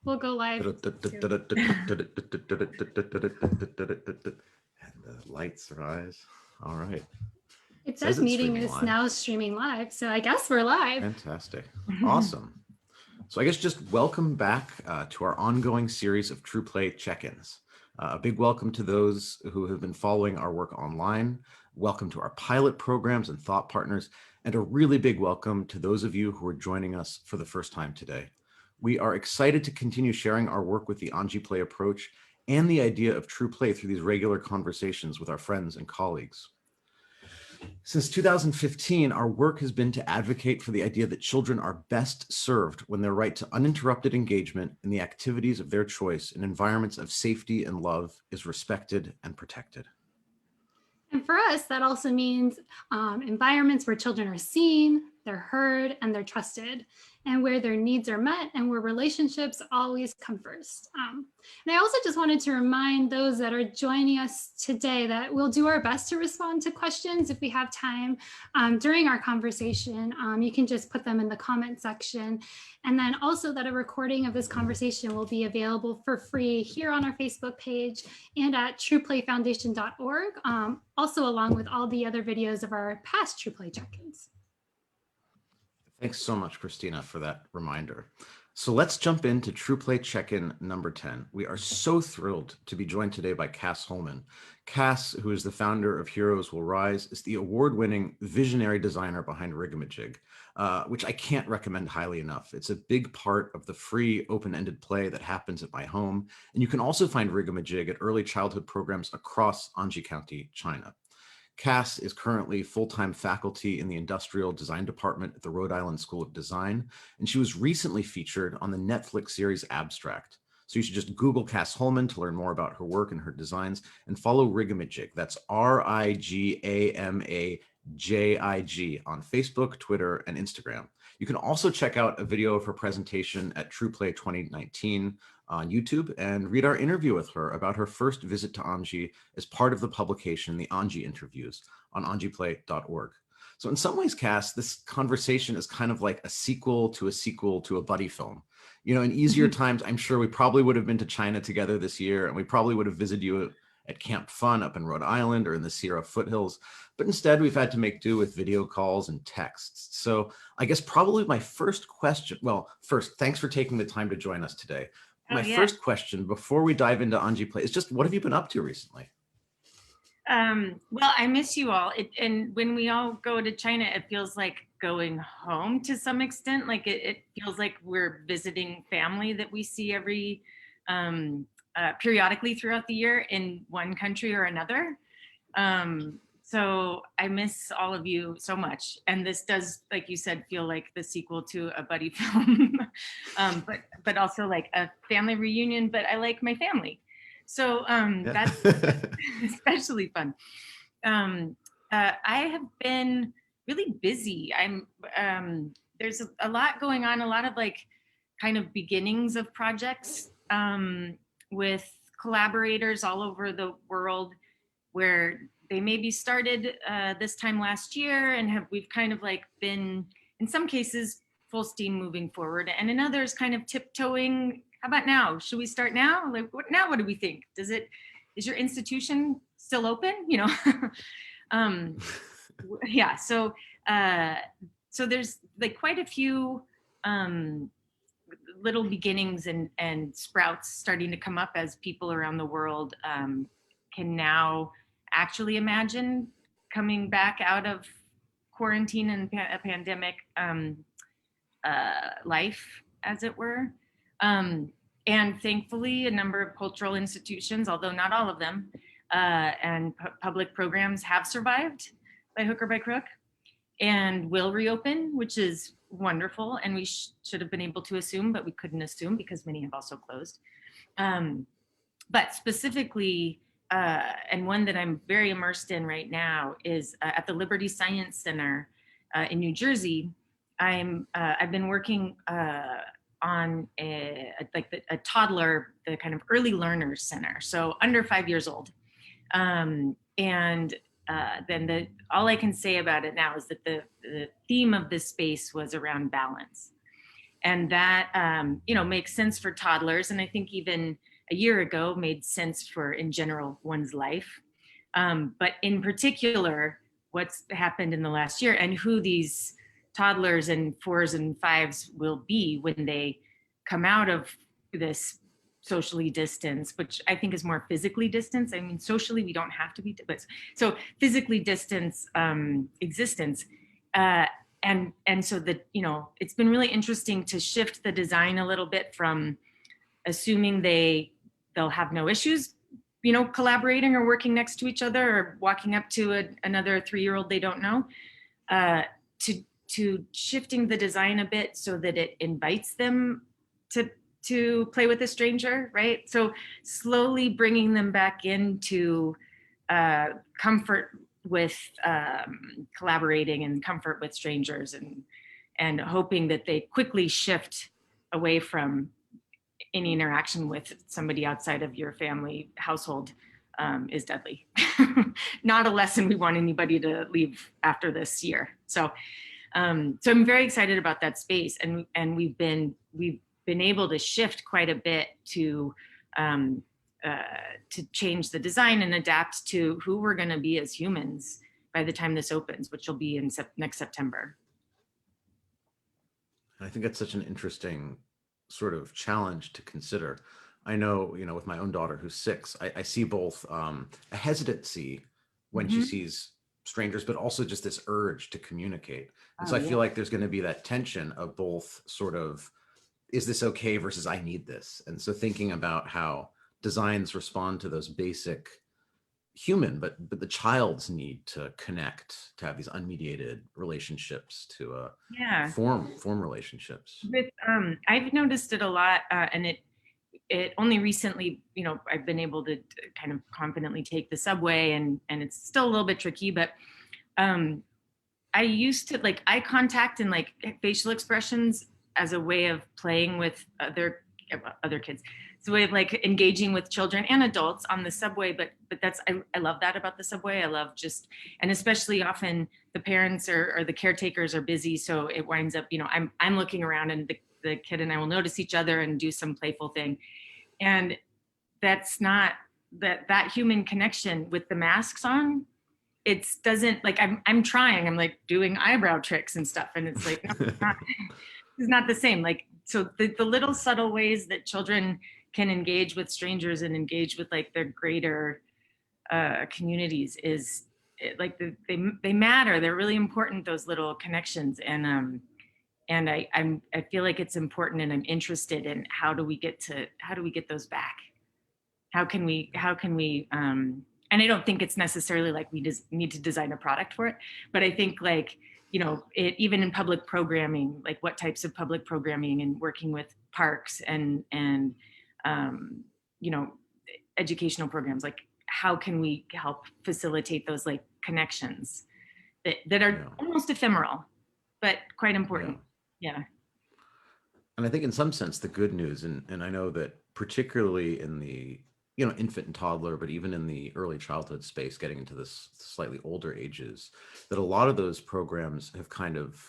we'll go live. And the lights rise. All right. It says meeting is now streaming live, so I guess we're live. Fantastic. Awesome. So I guess just welcome back to our ongoing series of True Play check-ins. A big welcome to those who have been following our work online. Welcome to our pilot programs and thought partners, and a really big welcome to those of you who are joining us for the first time today. We are excited to continue sharing our work with the Anji Play approach and the idea of True Play through these regular conversations with our friends and colleagues. Since 2015, our work has been to advocate for the idea that children are best served when their right to uninterrupted engagement in the activities of their choice in environments of safety and love is respected and protected. And for us, that also means environments where children are seen, they're heard, and they're trusted, and where their needs are met and where relationships always come first. And I also just wanted to remind those that are joining us today that we'll do our best to respond to questions if we have time during our conversation. You can just put them in the comment section. And then also that a recording of this conversation will be available for free here on our Facebook page and at trueplayfoundation.org, also along with all the other videos of our past True Play check-ins. Thanks so much, Krystina, for that reminder. So let's jump into True Play check-in number 10. We are so thrilled to be joined today by Cas Holman. Cas, who is the founder of Heroes Will Rise, is the award-winning visionary designer behind Rigamajig, which I can't recommend highly enough. It's a big part of the free open-ended play that happens at my home. And you can also find Rigamajig at early childhood programs across Anji County, China. Cas is currently full-time faculty in the Industrial Design Department at the Rhode Island School of Design, and she was recently featured on the Netflix series Abstract. So you should just Google Cas Holman to learn more about her work and her designs, and follow Rigamajig. That's Rigamajig on Facebook, Twitter, and Instagram. You can also check out a video of her presentation at True Play 2019 on YouTube and read our interview with her about her first visit to Anji as part of the publication, The Anji Interviews, on anjiplay.org. So in some ways, Cas, this conversation is kind of like a sequel to a buddy film. You know, in easier times, I'm sure we probably would have been to China together this year, and we probably would have visited you at Camp Fun up in Rhode Island or in the Sierra foothills. But instead, we've had to make do with video calls and texts. So I guess probably my first question, well, first, thanks for taking the time to join us today. My first question before we dive into Anji Play is just, what have you been up to recently? Well, I miss you all. And when we all go to China, it feels like going home to some extent. Like it feels like we're visiting family that we see every periodically throughout the year in one country or another. So I miss all of you so much. And this does, like you said, feel like the sequel to a buddy film, but also like a family reunion, but I like my family. So that's especially fun. I have been really busy. There's a lot going on, a lot of like kind of beginnings of projects with collaborators all over the world where they maybe started this time last year and we've kind of like been, in some cases, full steam moving forward, and in others kind of tiptoeing. How about now? Should we start now? Like what do we think? Is your institution still open? You know? Yeah, so there's like quite a few little beginnings and sprouts starting to come up as people around the world can now actually imagine coming back out of quarantine and a pandemic life, as it were. And thankfully, a number of cultural institutions, although not all of them, and public programs have survived by hook or by crook and will reopen, which is wonderful. And we should have been able to assume, but we couldn't assume because many have also closed. But specifically, and one that I'm very immersed in right now is at the Liberty Science Center in New Jersey. I've been working on a toddler, the kind of early learners center, so under 5 years old. And then all I can say about it now is that the theme of this space was around balance. And that, makes sense for toddlers. And I think even a year ago made sense for, in general, one's life. But in particular, what's happened in the last year and who these toddlers and 4s and 5s will be when they come out of this socially distanced, which I think is more physically distanced. I mean, socially, we don't have to be, but so physically distanced existence. And so that, it's been really interesting to shift the design a little bit from assuming they'll have no issues, collaborating or working next to each other or walking up to another 3-year-old they don't know, to shifting the design a bit so that it invites them to play with a stranger, right? So slowly bringing them back into comfort with collaborating and comfort with strangers, and hoping that they quickly shift away from any interaction with somebody outside of your family household is deadly. Not a lesson we want anybody to leave after this year. So I'm very excited about that space, and we've been able to shift quite a bit to change the design and adapt to who we're going to be as humans by the time this opens, which will be in next September. I think that's such an interesting sort of challenge to consider. I know, with my own daughter who's 6, I see both a hesitancy when she sees strangers, but also just this urge to communicate. And so I feel like there's going to be that tension of both sort of, is this okay versus I need this? And so thinking about how designs respond to those basic human, but the child's need to connect, to have these unmediated relationships, to form relationships. With I've noticed it a lot, and it only recently, I've been able to kind of confidently take the subway, and it's still a little bit tricky, but I used to like eye contact and like facial expressions as a way of playing with other kids. It's a way of like engaging with children and adults on the subway, but that's, I love that about the subway. I love and especially often the parents or the caretakers are busy. So it winds up, I'm looking around, and the kid and I will notice each other and do some playful thing. And that's not that human connection with the masks on. It doesn't, like, I'm trying, I'm like doing eyebrow tricks and stuff. And it's like, no, it's not the same. Like, so the little subtle ways that children can engage with strangers and engage with like their greater communities is like they matter. They're really important, those little connections. And I feel like it's important, and I'm interested in how do we get those back? How can we and I don't think it's necessarily like we just need to design a product for it, but I think like, even in public programming, like what types of public programming, and working with parks and educational programs, like how can we help facilitate those like connections that are almost ephemeral, but quite important. Yeah. And I think in some sense, the good news, and I know that particularly in the, infant and toddler, but even in the early childhood space, getting into this slightly older ages, that a lot of those programs have kind of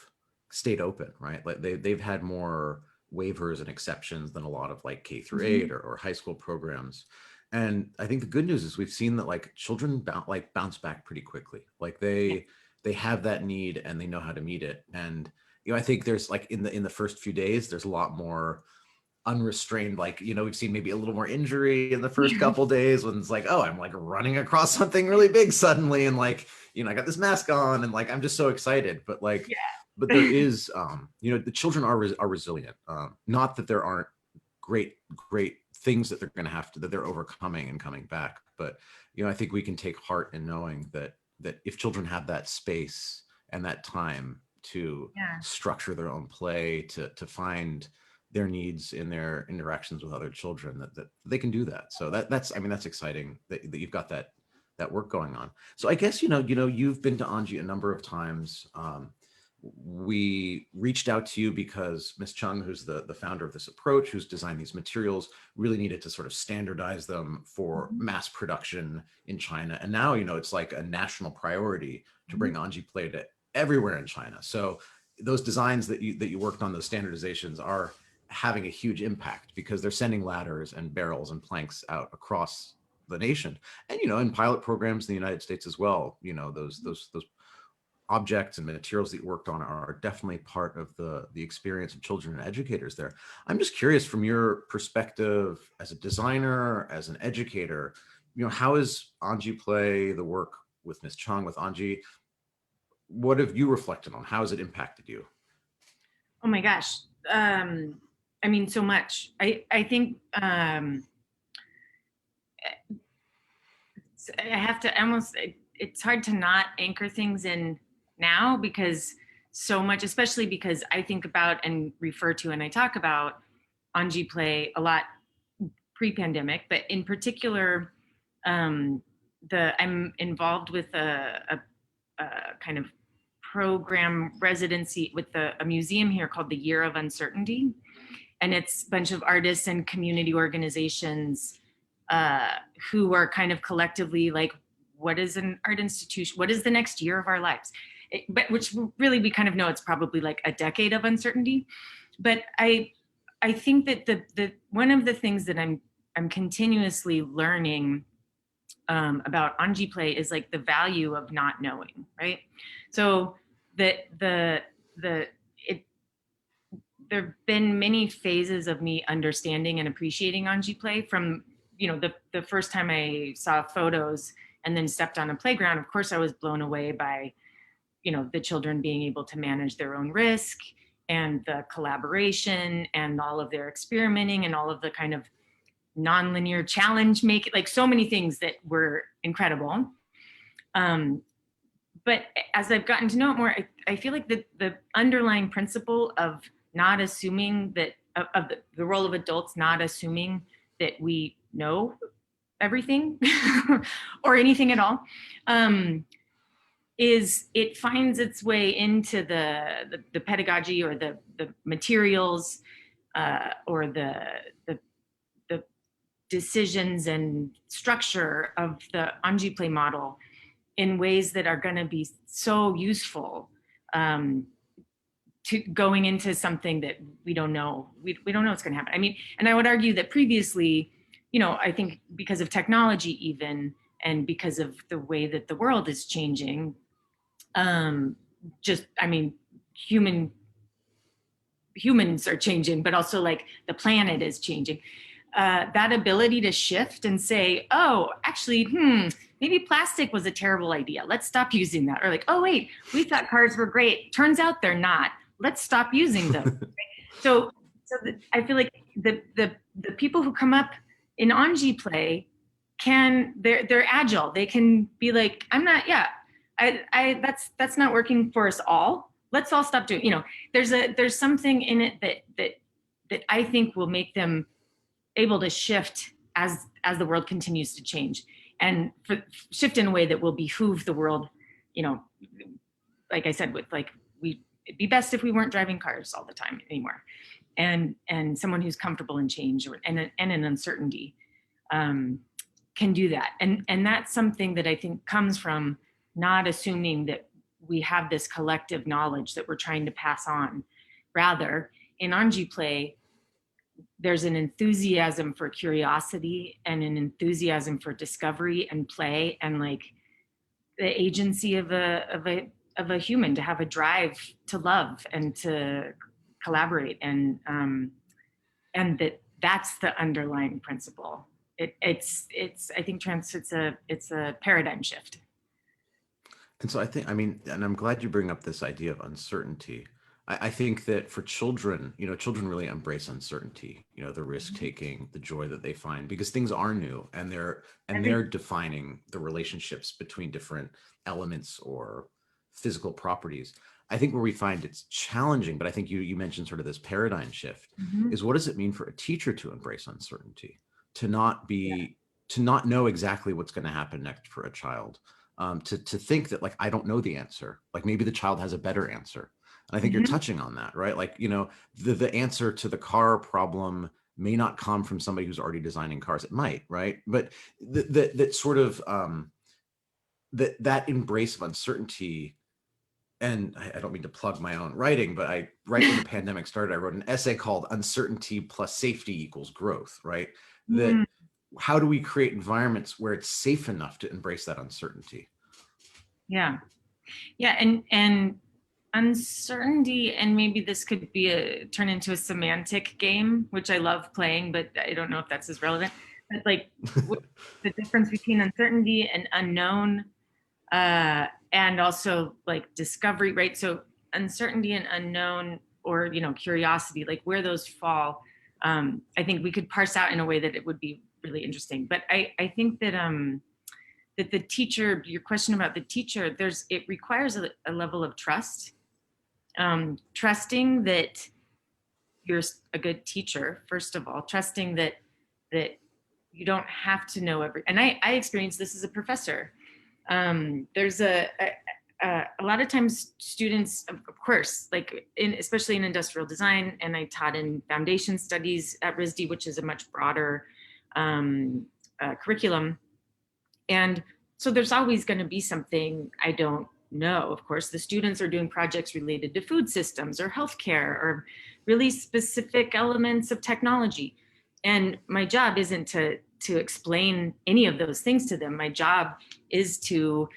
stayed open, right? Like they've had more waivers and exceptions than a lot of like K through 8 or high school programs. And I think the good news is we've seen that like children bounce back pretty quickly. Like they have that need and they know how to meet it. And I think there's like in the first few days, there's a lot more unrestrained, like, we've seen maybe a little more injury in the first couple days when it's like, oh, I'm like running across something really big suddenly. And like, I got this mask on and like, I'm just so excited, but like, but there is, the children are resilient. Not that there aren't great things that they're going to have to, that they're overcoming and coming back. But, I think we can take heart in knowing that if children have that space and that time to structure their own play, to find their needs in their interactions with other children, that they can do that. So that's exciting that you've got that work going on. So I guess, you've been to Anji a number of times. We reached out to you because Ms. Chung, who's the founder of this approach, who's designed these materials, really needed to sort of standardize them for mass production in China. And now, it's like a national priority to bring Anji play to everywhere in China. So those designs that you worked on, those standardizations, are having a huge impact because they're sending ladders and barrels and planks out across the nation. And, in pilot programs in the United States as well, those objects and materials that you worked on are definitely part of the experience of children and educators there. I'm just curious, from your perspective as a designer, as an educator, how is Anji Play, the work with Ms. Chung, with Anji, what have you reflected on? How has it impacted you? Oh my gosh. So much. I think I have to almost, it's hard to not anchor things in now, because so much, especially because I think about and refer to and I talk about Anji Play a lot pre-pandemic, but in particular, I'm involved with a kind of program residency with a museum here called the Year of Uncertainty. And it's a bunch of artists and community organizations who are kind of collectively like, what is an art institution? What is the next year of our lives? But which really we kind of know it's probably like a decade of uncertainty. But I think that the one of the things that I'm continuously learning about Anji Play is like the value of not knowing, right? So there have been many phases of me understanding and appreciating Anji Play, from the first time I saw photos and then stepped on a playground. Of course, I was blown away by the children being able to manage their own risk and the collaboration and all of their experimenting and all of the kind of nonlinear challenge make, like so many things that were incredible. But as I've gotten to know it more, I feel like the underlying principle of not assuming that, of the role of adults, not assuming that we know everything or anything at all, is it finds its way into the pedagogy or the materials or the decisions and structure of the Anji Play model in ways that are going to be so useful to going into something that we don't know. We don't know what's going to happen. I mean, and I would argue that previously, I think because of technology even, and because of the way that the world is changing, humans are changing, but also like the planet is changing. That ability to shift and say, oh, actually, maybe plastic was a terrible idea. Let's stop using that. Or like, oh, wait, we thought cars were great. Turns out they're not. Let's stop using them. So I feel like the people who come up in Anji Play they're agile. They can be like, that's not working for us all. Let's all stop doing, there's something in it that I think will make them able to shift as the world continues to change, and shift in a way that will behoove the world. Like I said, with like, it'd be best if we weren't driving cars all the time anymore, and someone who's comfortable in change and in uncertainty can do that. And that's something that I think comes from not assuming that we have this collective knowledge that we're trying to pass on. Rather, in Anji Play, there's an enthusiasm for curiosity and an enthusiasm for discovery and play, and like the agency of a human to have a drive to love and to collaborate, and that's the underlying principle. It's I think it's a paradigm shift. And so and I'm glad you bring up this idea of uncertainty. I think that for children, children really embrace uncertainty, the risk taking, the joy that they find, because things are new, and they're defining the relationships between different elements or physical properties. I think where we find it's challenging, but I think you mentioned sort of this paradigm shift, is what does it mean for a teacher to embrace uncertainty, to not know exactly what's going to happen next for a child, to think that, like, I don't know the answer, like maybe the child has a better answer. And I think you're touching on that, right? Like, the answer to the car problem may not come from somebody who's already designing cars. It might, right? But that sort of that embrace of uncertainty and I don't mean to plug my own writing, but right when the pandemic started, I wrote an essay called "Uncertainty plus Safety equals Growth," right? That how do we create environments where it's safe enough to embrace that uncertainty? Yeah. Yeah. And uncertainty, and maybe this could be turn into a semantic game, which I love playing, but I don't know if that's as relevant. But like the difference between uncertainty and unknown, and also like discovery, right? So uncertainty and unknown, or curiosity, like where those fall, I think we could parse out in a way that it would be really interesting. But I think that that the teacher, your question about the teacher, it requires a level of trust, trusting that you're a good teacher, first of all, trusting that you don't have to know and I experienced this as a professor. There's a lot of times students, of course, like especially in industrial design, and I taught in foundation studies at RISD, which is a much broader curriculum. And so there's always going to be something I don't know. Of course, the students are doing projects related to food systems or healthcare or really specific elements of technology. And my job isn't to explain any of those things to them. My job is to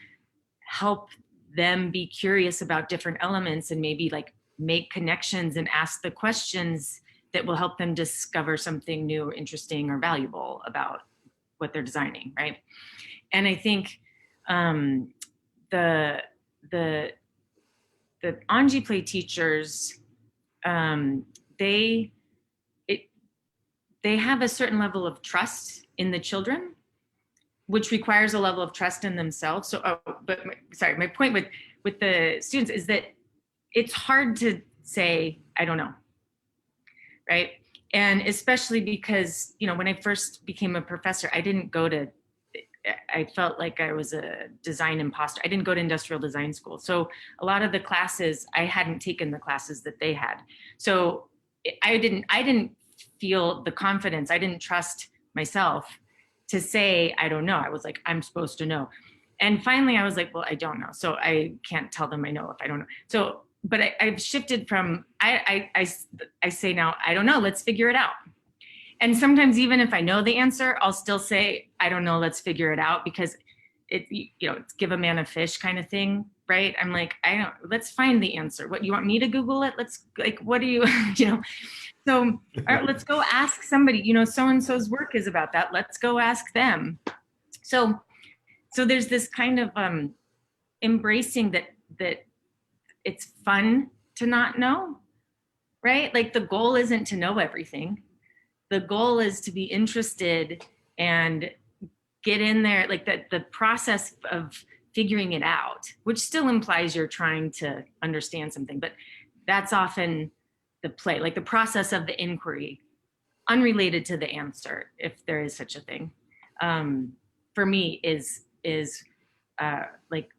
help them be curious about different elements and maybe like make connections and ask the questions that will help them discover something new or interesting or valuable about what they're designing, right? And I think the Anji Play teachers, they have a certain level of trust in the children, which requires a level of trust in themselves. So, my point with the students is that it's hard to say, I don't know, right? And especially because, when I first became a professor, I felt like I was a design imposter. I didn't go to industrial design school. So a lot of the classes, I hadn't taken the classes that they had. So I didn't feel the confidence. I didn't trust myself to say, I don't know. I was like, I'm supposed to know. And finally I was like, well, I don't know. So I can't tell them I know if I don't know. So, but I've shifted from, I say now, I don't know, let's figure it out. And sometimes even if I know the answer, I'll still say, I don't know, let's figure it out, because it's give a man a fish kind of thing, right? I'm like, let's find the answer. What, you want me to Google it? Let's what do you, so all right, let's go ask somebody, so-and-so's work is about that. Let's go ask them. So there's this kind of embracing that it's fun to not know, right? Like the goal isn't to know everything. The goal is to be interested and get in there, like the process of figuring it out, which still implies you're trying to understand something, but that's often the play, like the process of the inquiry, unrelated to the answer, if there is such a thing, for me is like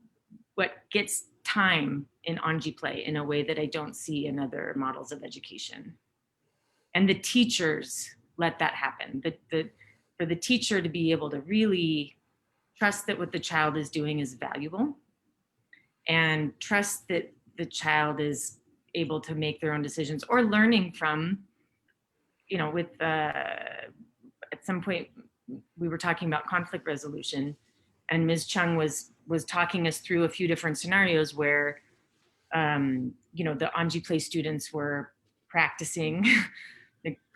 what gets time in Anji Play in a way that I don't see in other models of education. And the teachers let that happen. For the teacher to be able to really trust that what the child is doing is valuable, and trust that the child is able to make their own decisions, or learning from, with at some point we were talking about conflict resolution, and Ms. Chung was talking us through a few different scenarios where, the Anji Play students were practicing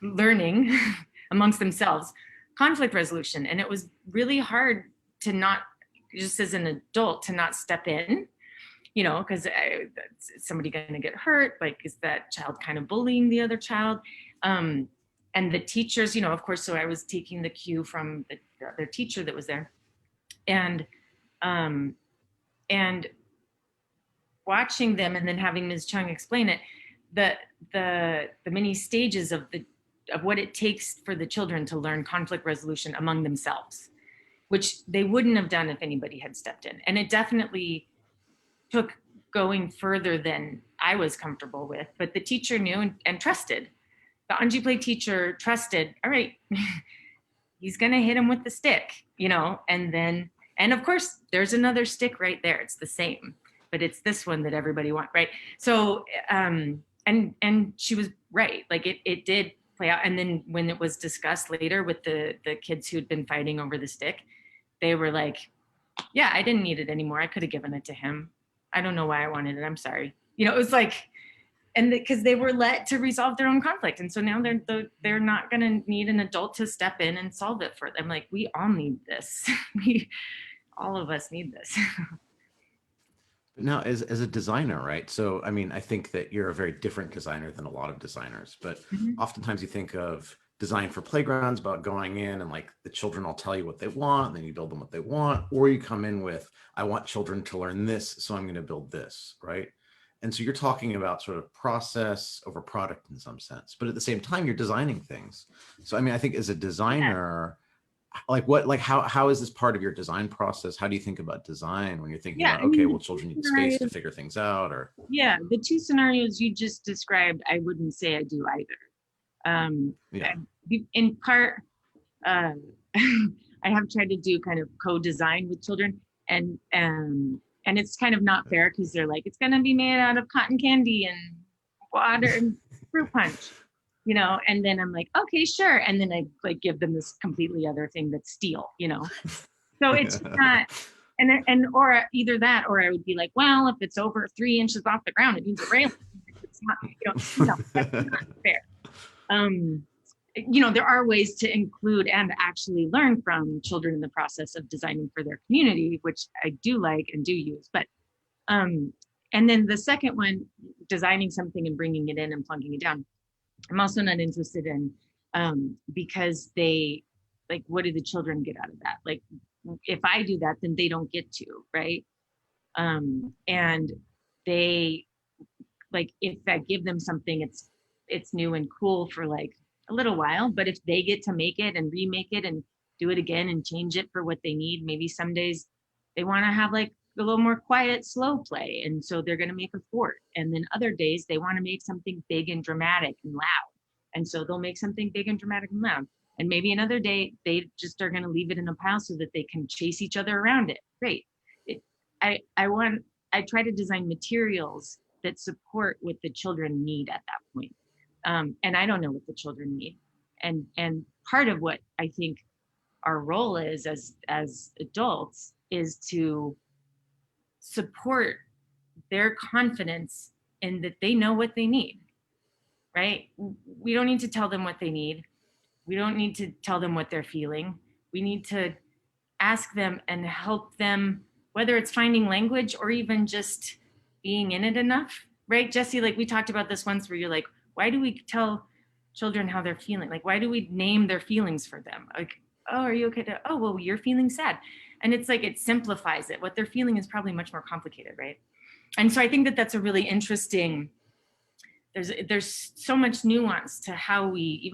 learning amongst themselves conflict resolution. And it was really hard to not, just as an adult, to not step in, because is somebody going to get hurt? Like, is that child kind of bullying the other child? And the teachers, of course, so I was taking the cue from their teacher that was there, and watching them, and then having Ms. Chung explain it, the many stages of what it takes for the children to learn conflict resolution among themselves, which they wouldn't have done if anybody had stepped in. And it definitely took going further than I was comfortable with, but the teacher knew and trusted. The Anji Play teacher trusted, all right, he's gonna hit him with the stick, and of course there's another stick right there, it's the same. but it's this one that everybody wants, right? So, and she was right. Like it did play out. And then when it was discussed later with the kids who'd been fighting over the stick, they were like, yeah, I didn't need it anymore. I could have given it to him. I don't know why I wanted it. I'm sorry. You know, it was like, and because they were let to resolve their own conflict. And so now they're not going to need an adult to step in and solve it for them. Like, we all need this. All of us need this. Now, as a designer, right? So, I mean, I think that you're a very different designer than a lot of designers, but oftentimes you think of design for playgrounds about going in and like the children will tell you what they want, and then you build them what they want, or you come in with, I want children to learn this, so I'm going to build this, right? And so you're talking about sort of process over product in some sense, but at the same time, you're designing things. So, I mean, I think as a designer, how is this part of your design process? How do you think about design when you're thinking about, okay, well, children need space to figure things out, or? Yeah, the two scenarios you just described, I wouldn't say I do either. In part, I have tried to do kind of co-design with children, and it's kind of not fair because they're like, it's going to be made out of cotton candy and water and fruit punch. You know, and then I'm like, okay, sure. And then I like give them this completely other thing that's steel, you know? So it's not, or either that, or I would be like, well, if it's over 3 inches off the ground, it means a railing. It's not, that's not fair. You know, there are ways to include and actually learn from children in the process of designing for their community, which I do like and do use. But, and then the second one, designing something and bringing it in and plunking it down, I'm also not interested in, because they, like, what do the children get out of that? Like, if I do that, then they don't get to, right? And they, like, if I give them something, it's new and cool for like a little while, but if they get to make it and remake it and do it again and change it for what they need, maybe some days they want to have like a little more quiet, slow play. And so they're going to make a fort. And then other days they want to make something big and dramatic and loud. And so they'll make something big and dramatic and loud. And maybe another day they just are going to leave it in a pile so that they can chase each other around it. Great. I try to design materials that support what the children need at that point. And I don't know what the children need. And part of what I think our role is as adults is to support their confidence in that they know what they need, right? We don't need to tell them what they need. We don't need to tell them what they're feeling. We need to ask them and help them, whether it's finding language or even just being in it enough, right? Jesse, like we talked about this once where you're like, why do we tell children how they're feeling? Like, why do we name their feelings for them? Like, oh, are you okay? Oh, well, you're feeling sad. And it's like, it simplifies it. What they're feeling is probably much more complicated, right? And so I think that that's a really interesting, there's so much nuance to how we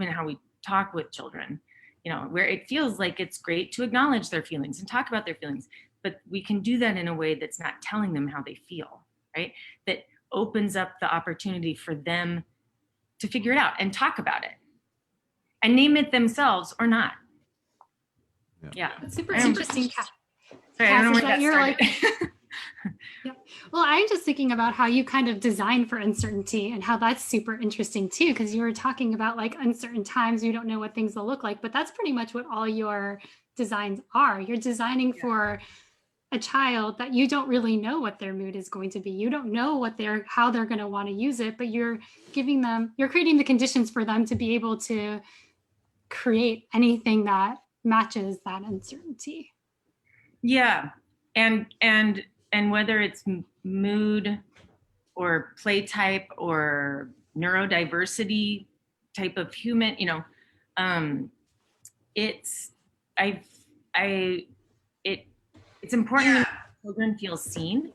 talk with children, you know, where it feels like it's great to acknowledge their feelings and talk about their feelings, but we can do that in a way that's not telling them how they feel, right? That opens up the opportunity for them to figure it out and talk about it and name it themselves or not. Yeah. That's super interesting. Sorry, I don't know where that started. Yeah. Well, I'm just thinking about how you kind of design for uncertainty and how that's super interesting too, because you were talking about like uncertain times, you don't know what things will look like, but that's pretty much what all your designs are. You're designing for a child that you don't really know what their mood is going to be. You don't know how they're going to want to use it, but you're creating the conditions for them to be able to create anything that matches that uncertainty. Yeah. And whether it's mood or play type or neurodiversity type of human, you know, it's important that children feel seen.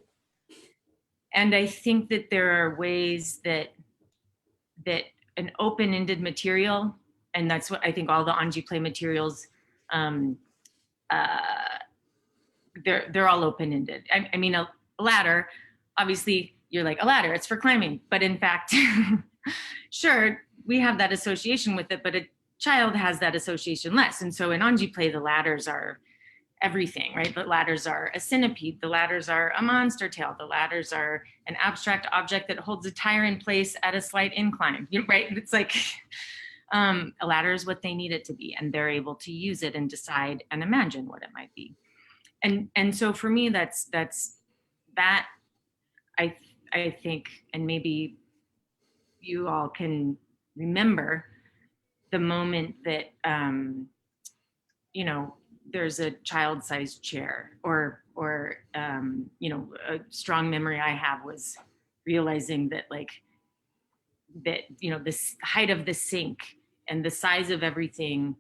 And I think that there are ways that an open-ended material, and that's what I think all the Anji Play materials, they're all open-ended. I mean, a ladder, obviously you're like, a ladder, it's for climbing. But in fact, sure, we have that association with it, but a child has that association less. And so in Anji Play, the ladders are everything, right? The ladders are a centipede, the ladders are a monster tail, the ladders are an abstract object that holds a tire in place at a slight incline, right? It's like a ladder is what they need it to be, and they're able to use it and decide and imagine what it might be. And so for me, that's that I think, and maybe you all can remember the moment that you know, there's a child-sized chair, or you know, a strong memory I have was realizing that, like, that, you know, this height of the sink and the size of everything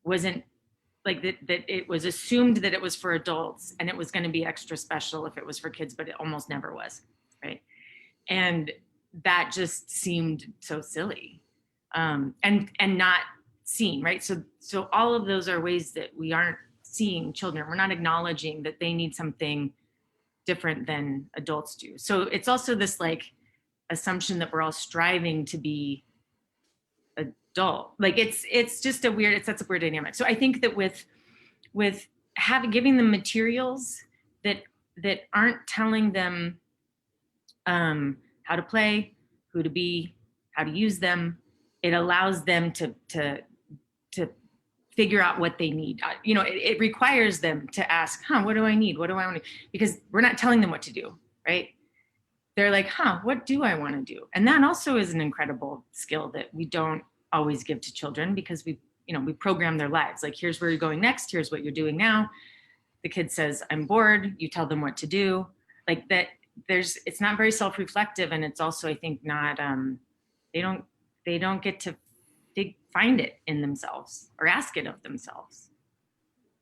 wasn't like that it was assumed that it was for adults and it was going to be extra special if it was for kids, but it almost never was, right? And that just seemed so silly, and not seen, right? So all of those are ways that we aren't seeing children. We're not acknowledging that they need something different than adults do. So it's also this like assumption that we're all striving to be adult. Like it's just a weird, it sets up weird dynamic. So I think that with giving them materials that aren't telling them how to play, who to be, how to use them, it allows them to figure out what they need. You know, it requires them to ask, what do I need? What do I want to, because we're not telling them what to do, right? They're like, what do I want to do? And that also is an incredible skill that we don't always give to children, because we program their lives. Like, here's where you're going next. Here's what you're doing now. The kid says, I'm bored. You tell them what to do. Like that, it's not very self-reflective. And it's also, I think, not, they don't get to find it in themselves or ask it of themselves.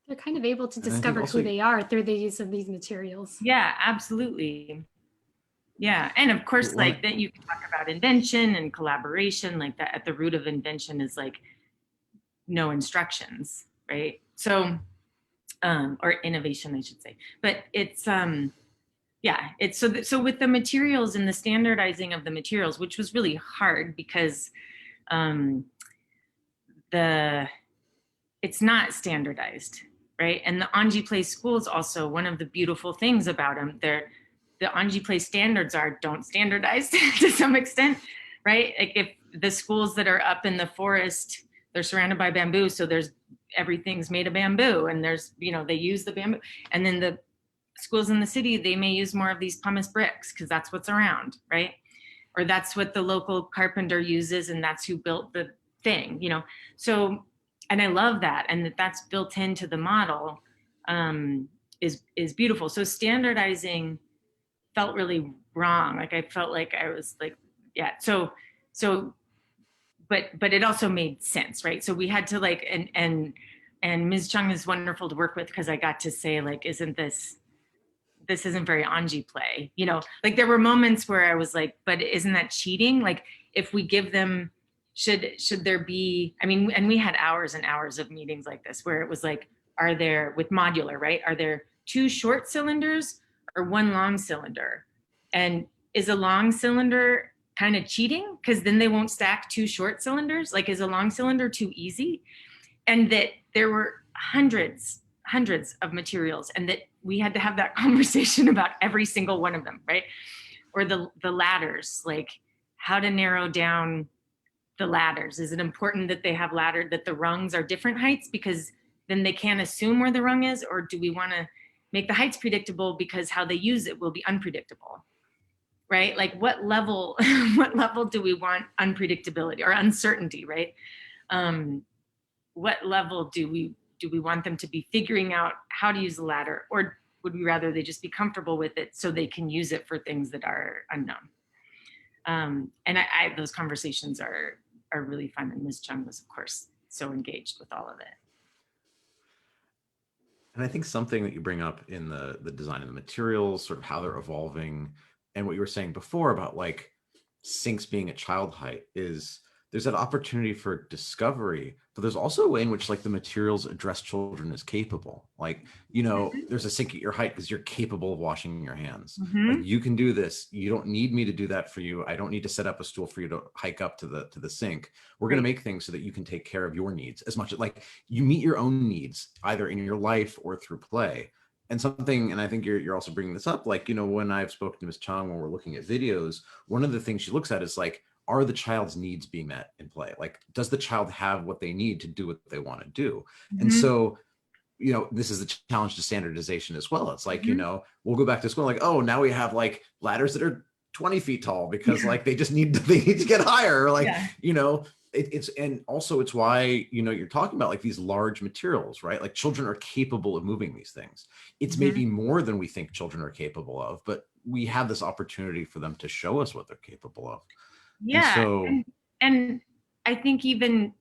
They're kind of able to discover who they are through the use of these materials. Yeah, absolutely. Yeah. And of course, like that you can talk about invention and collaboration, like that at the root of invention is like no instructions, right? So, or innovation, I should say, but it's, yeah, it's so with the materials and the standardizing of the materials, which was really hard because it's not standardized, right? And the Anji Play schools also, one of the beautiful things about them, the Anji Play standards don't standardize to some extent, right? Like if the schools that are up in the forest, they're surrounded by bamboo, so everything's made of bamboo, and they use the bamboo. And then the schools in the city, they may use more of these pumice bricks because that's what's around, right? Or that's what the local carpenter uses, and that's who built the thing, So, and I love that, and that's built into the model is beautiful. So standardizing felt really wrong. Like I felt like I was like, yeah. So, but it also made sense, right? So we had to like, and Ms. Chung is wonderful to work with because I got to say like, this isn't very Anji Play, like there were moments where I was like, but isn't that cheating? Like if we give them, should there be, and we had hours and hours of meetings like this where it was like, are there, with modular, right? Are there 2 short cylinders or 1 long cylinder? And is a long cylinder kind of cheating? Because then they won't stack 2 short cylinders. Like, is a long cylinder too easy? And that there were hundreds of materials, and that we had to have that conversation about every single one of them, right? Or the ladders, like how to narrow down the ladders. Is it important that they have that the rungs are different heights because then they can't assume where the rung is? Or do we want to make the heights predictable because how they use it will be unpredictable, right? Like what level do we want unpredictability or uncertainty, right? What level do we want them to be figuring out how to use the ladder, or would we rather they just be comfortable with it so they can use it for things that are unknown? And I those conversations are really fun, and Ms. Chung was, of course, so engaged with all of it. And I think something that you bring up in the design of the materials, sort of how they're evolving, and what you were saying before about like sinks being at child height, is there's that opportunity for discovery, but there's also a way in which like the materials address children as capable. Like, you know, there's a sink at your height because you're capable of washing your hands. Like Mhm. you can do this. You don't need me to do that for you. I don't need to set up a stool for you to hike up to the sink. We're going to Right. make things so that you can take care of your needs as much as like you meet your own needs either in your life or through play. And something, and I think you're also bringing this up, like, you know, when I've spoken to Ms. Chong, when we're looking at videos, one of the things she looks at is like, are the child's needs being met in play? Like, does the child have what they need to do what they want to do? And Mhm. so, you know, this is the challenge to standardization as well. It's like, you Mhm. know, we'll go back to school, like, oh, now we have like ladders that are 20 feet tall because Yeah. like they just need they need to get higher. Or like, Yeah. you know, it's and also it's why, you know, you're talking about like these large materials, right? Like children are capable of moving these things. It's Mhm. maybe more than we think children are capable of, but we have this opportunity for them to show us what they're capable of. And Yeah. so, And I think even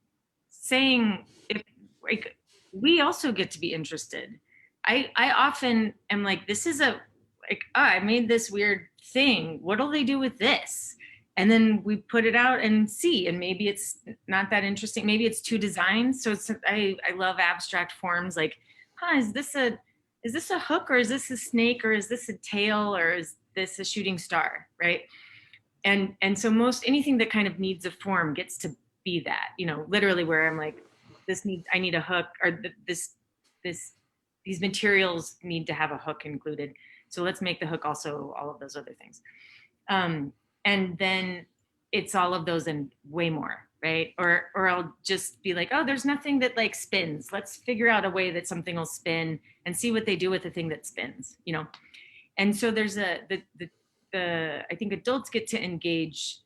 saying if like we also get to be interested. I often am like, this is a like, oh, I made this weird thing. What'll they do with this? And then we put it out and see, and maybe it's not that interesting. Maybe it's two designs. So it's I love abstract forms like, huh, is this a hook or is this a snake or is this a tail or is this a shooting star? Right. And so most anything that kind of needs a form gets to be that, you know, literally where I'm like, I need a hook or this these materials need to have a hook included, so let's make the hook also all of those other things. And then it's all of those and way more, right? Or I'll just be like, oh, there's nothing that like spins, let's figure out a way that something will spin and see what they do with the thing that spins, you know. And so there's the I think adults get to engage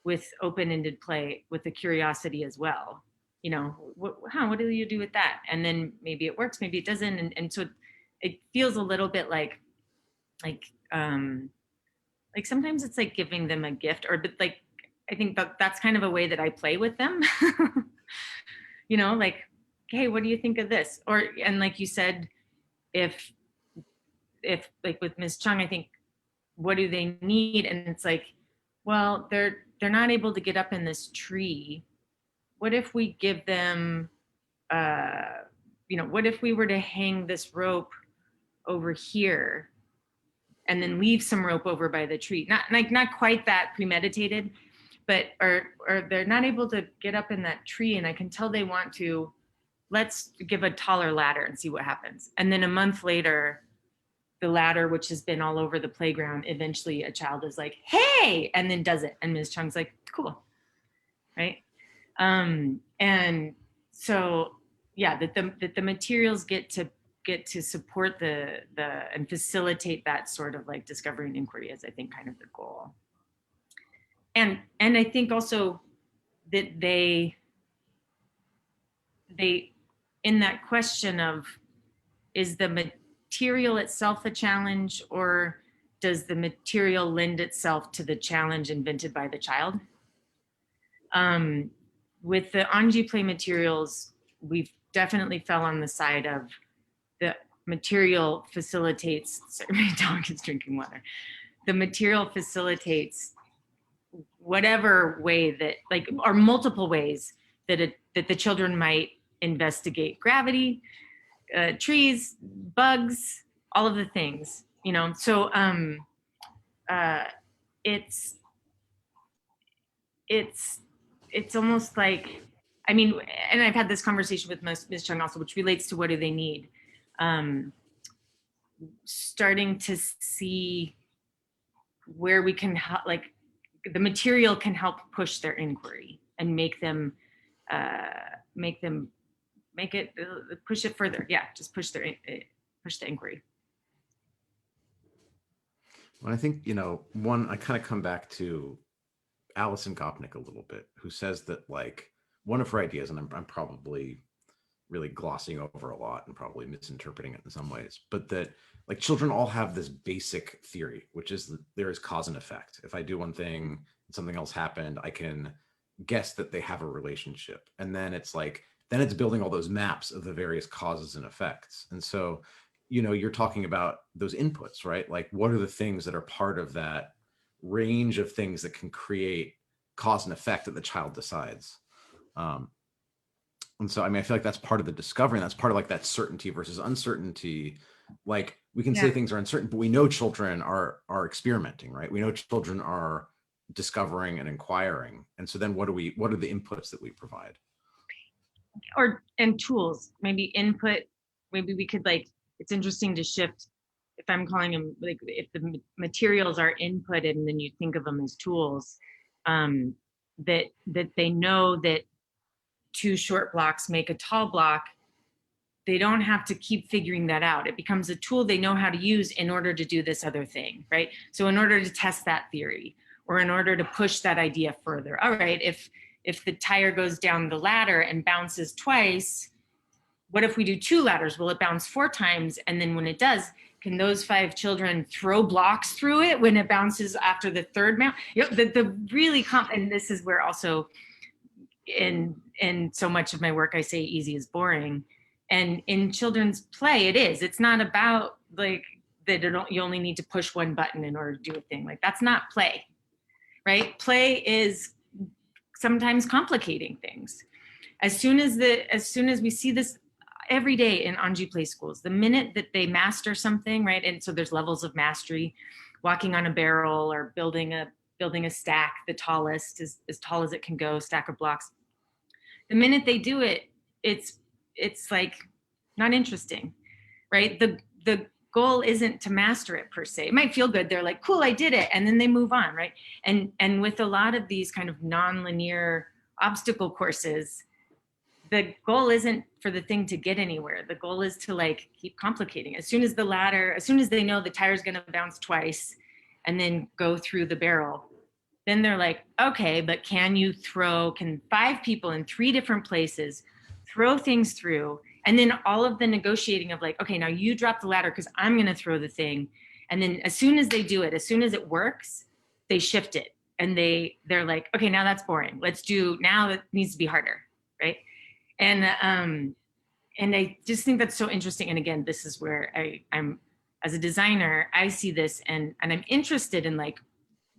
with open-ended play with the curiosity as well. You know, what do you do with that? And then maybe it works, maybe it doesn't. And so it feels a little bit like um like sometimes it's like giving them a gift, or but like I think that's kind of a way that I play with them. You know, like, hey, what do you think of this? Or and like you said, if like with Ms. Chung, I think, what do they need? And it's like, well, they're not able to get up in this tree. What if we give them uh you know, what if we were to hang this rope over here and then leave some rope over by the tree? Not quite that premeditated, but or they're not able to get up in that tree and I can tell they want to, let's give a taller ladder and see what happens. And then a month later, the ladder, which has been all over the playground, eventually a child is like, hey, and then does it. And Ms. Chung's like, cool. Right. And so, yeah, that the materials get to support the and facilitate that sort of like discovery and inquiry is, I think, kind of the goal. And I think also that they in that question of, is the material itself a challenge or does the material lend itself to the challenge invented by the child? With the Anji play materials, we've definitely fell on the side of the material facilitates, sorry, my dog is drinking water. The material facilitates whatever way that, like, or multiple ways that the children might investigate gravity, trees, bugs, all of the things, you know. So uh, it's it's it's almost like, I mean, and I've had this conversation with Ms. Chung also, which relates to what do they need. Um, Starting to see where we can help, like the material can help push their inquiry and make them make them make it push it further. Yeah, just push push the inquiry. well, I think, you know, one, I kind of come back to Alison Gopnik a little bit, who says that like one of her ideas, and I'm probably really glossing over a lot and probably misinterpreting it in some ways, but that like children all have this basic theory, which is that there is cause and effect. If I do one thing and something else happened, I can guess that they have a relationship. And then it's like, then it's building all those maps of the various causes and effects. And so, you know, you're talking about those inputs, right? Like what are the things that are part of that range of things that can create cause and effect that the child decides. And so, I mean, I feel like that's part of the discovery, and that's part of like that certainty versus uncertainty. Like we can say things are uncertain, but we know children are experimenting, right? We know children are discovering and inquiring. And so then what are the inputs that we provide? And tools, maybe input, maybe we could like, it's interesting to shift, if I'm calling them, like if the materials are inputted and then you think of them as tools, that they know that 2 short blocks make a tall block. They don't have to keep figuring that out. It becomes a tool they know how to use in order to do this other thing, right? So in order to test that theory, or in order to push that idea further. All right, if the tire goes down the ladder and bounces twice, what if we do 2 ladders? Will it bounce 4 times? And then when it does, can those 5 children throw blocks through it when it bounces after the 3rd bounce? You know, the really, and this is where also in so much of my work, I say easy is boring. And in children's play, it's not about like that you only need to push one button in order to do a thing. Like that's not play, right? Play is sometimes complicating things. As soon as we see this every day in Anji Play schools, the minute that they master something, right? And so there's levels of mastery, walking on a barrel or building a stack, the tallest, as tall as it can go, stack of blocks. The minute they do it, it's like not interesting, right? The goal isn't to master it per se. It might feel good. They're like, cool, I did it. And then they move on, right? And with a lot of these kind of non-linear obstacle courses, the goal isn't for the thing to get anywhere. The goal is to like keep complicating. As soon as they know the tire's gonna bounce twice and then go through the barrel, then they're like, okay, but can 5 people in 3 different places throw things through? And then all of the negotiating of like, okay, now you drop the ladder because I'm gonna throw the thing. And then as soon as they do it, as soon as it works, they shift it. And they're like, okay, now that's boring. Now it needs to be harder, right? And I just think that's so interesting. And again, this is where I'm as a designer, I see this and I'm interested in like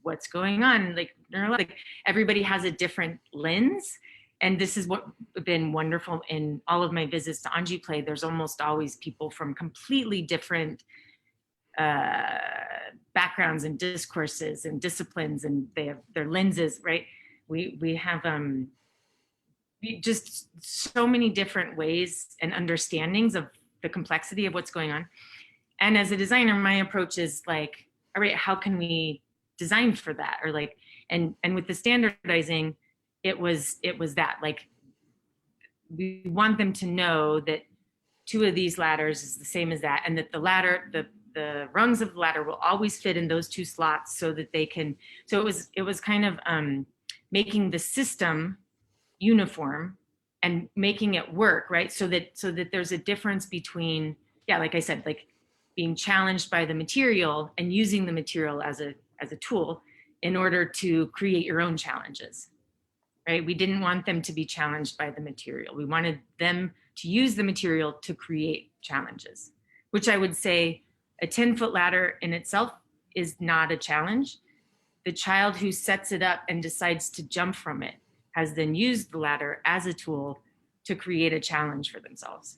what's going on. Like everybody has a different lens. And this is what been wonderful in all of my visits to Anji Play. There's almost always people from completely different backgrounds and discourses and disciplines, and they have their lenses, right? We have just so many different ways and understandings of the complexity of what's going on. And as a designer, my approach is like, all right, how can we design for that? Or like, and with the standardizing, it was that like, we want them to know that 2 of these ladders is the same as that, and that the ladder, the rungs of the ladder will always fit in those 2 slots so that they can, so it was kind of making the system uniform and making it work, right? So that there's a difference between, like I said, like being challenged by the material and using the material as a tool in order to create your own challenges, right? We didn't want them to be challenged by the material. We wanted them to use the material to create challenges, which I would say a 10-foot ladder in itself is not a challenge. The child who sets it up and decides to jump from it has then used the ladder as a tool to create a challenge for themselves.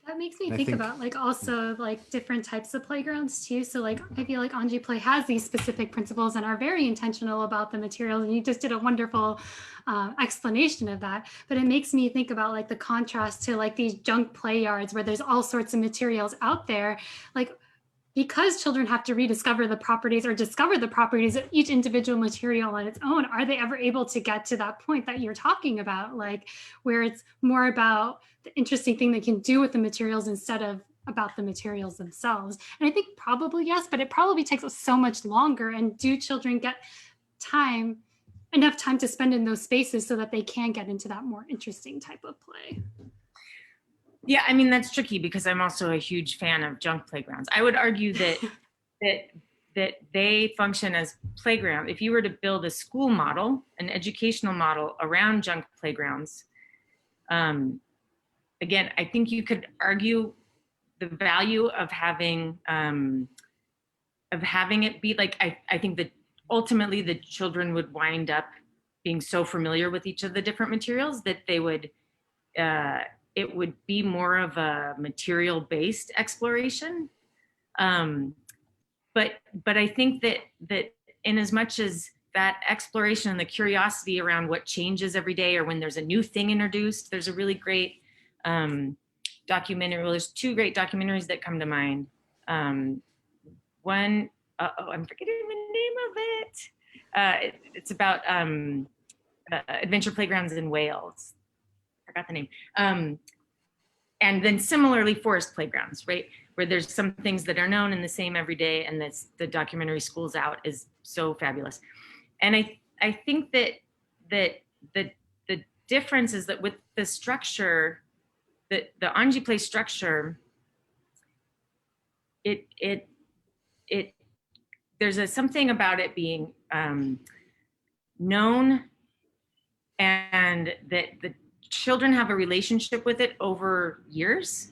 That makes me think about like also like different types of playgrounds too. So like I feel like Anji Play has these specific principles and are very intentional about the materials. And you just did a wonderful explanation of that. But it makes me think about like the contrast to like these junk play yards where there's all sorts of materials out there. Like because children have to rediscover the properties or discover the properties of each individual material on its own, are they ever able to get to that point that you're talking about, like where it's more about the interesting thing they can do with the materials instead of about the materials themselves? And I think probably yes, but it probably takes us so much longer. And do children get enough time to spend in those spaces so that they can get into that more interesting type of play? Yeah, I mean, that's tricky because I'm also a huge fan of junk playgrounds. I would argue that that they function as playground. If you were to build a school model, an educational model around junk playgrounds, again, I think you could argue the value of having it be like, I think that ultimately the children would wind up being so familiar with each of the different materials that they would, it would be more of a material-based exploration. But I think that in as much as that exploration and the curiosity around what changes every day, or when there's a new thing introduced, there's a really great documentary. Well, there's two great documentaries that come to mind. One, I'm forgetting the name of it. It's about adventure playgrounds in Wales. I forgot the name. And then similarly, forest playgrounds, right? Where there's some things that are known and the same every day, and that's the documentary Schools Out is so fabulous. And I think that the difference is that with the structure, the Anji Play structure, there's something about it being known, and that the children have a relationship with it over years,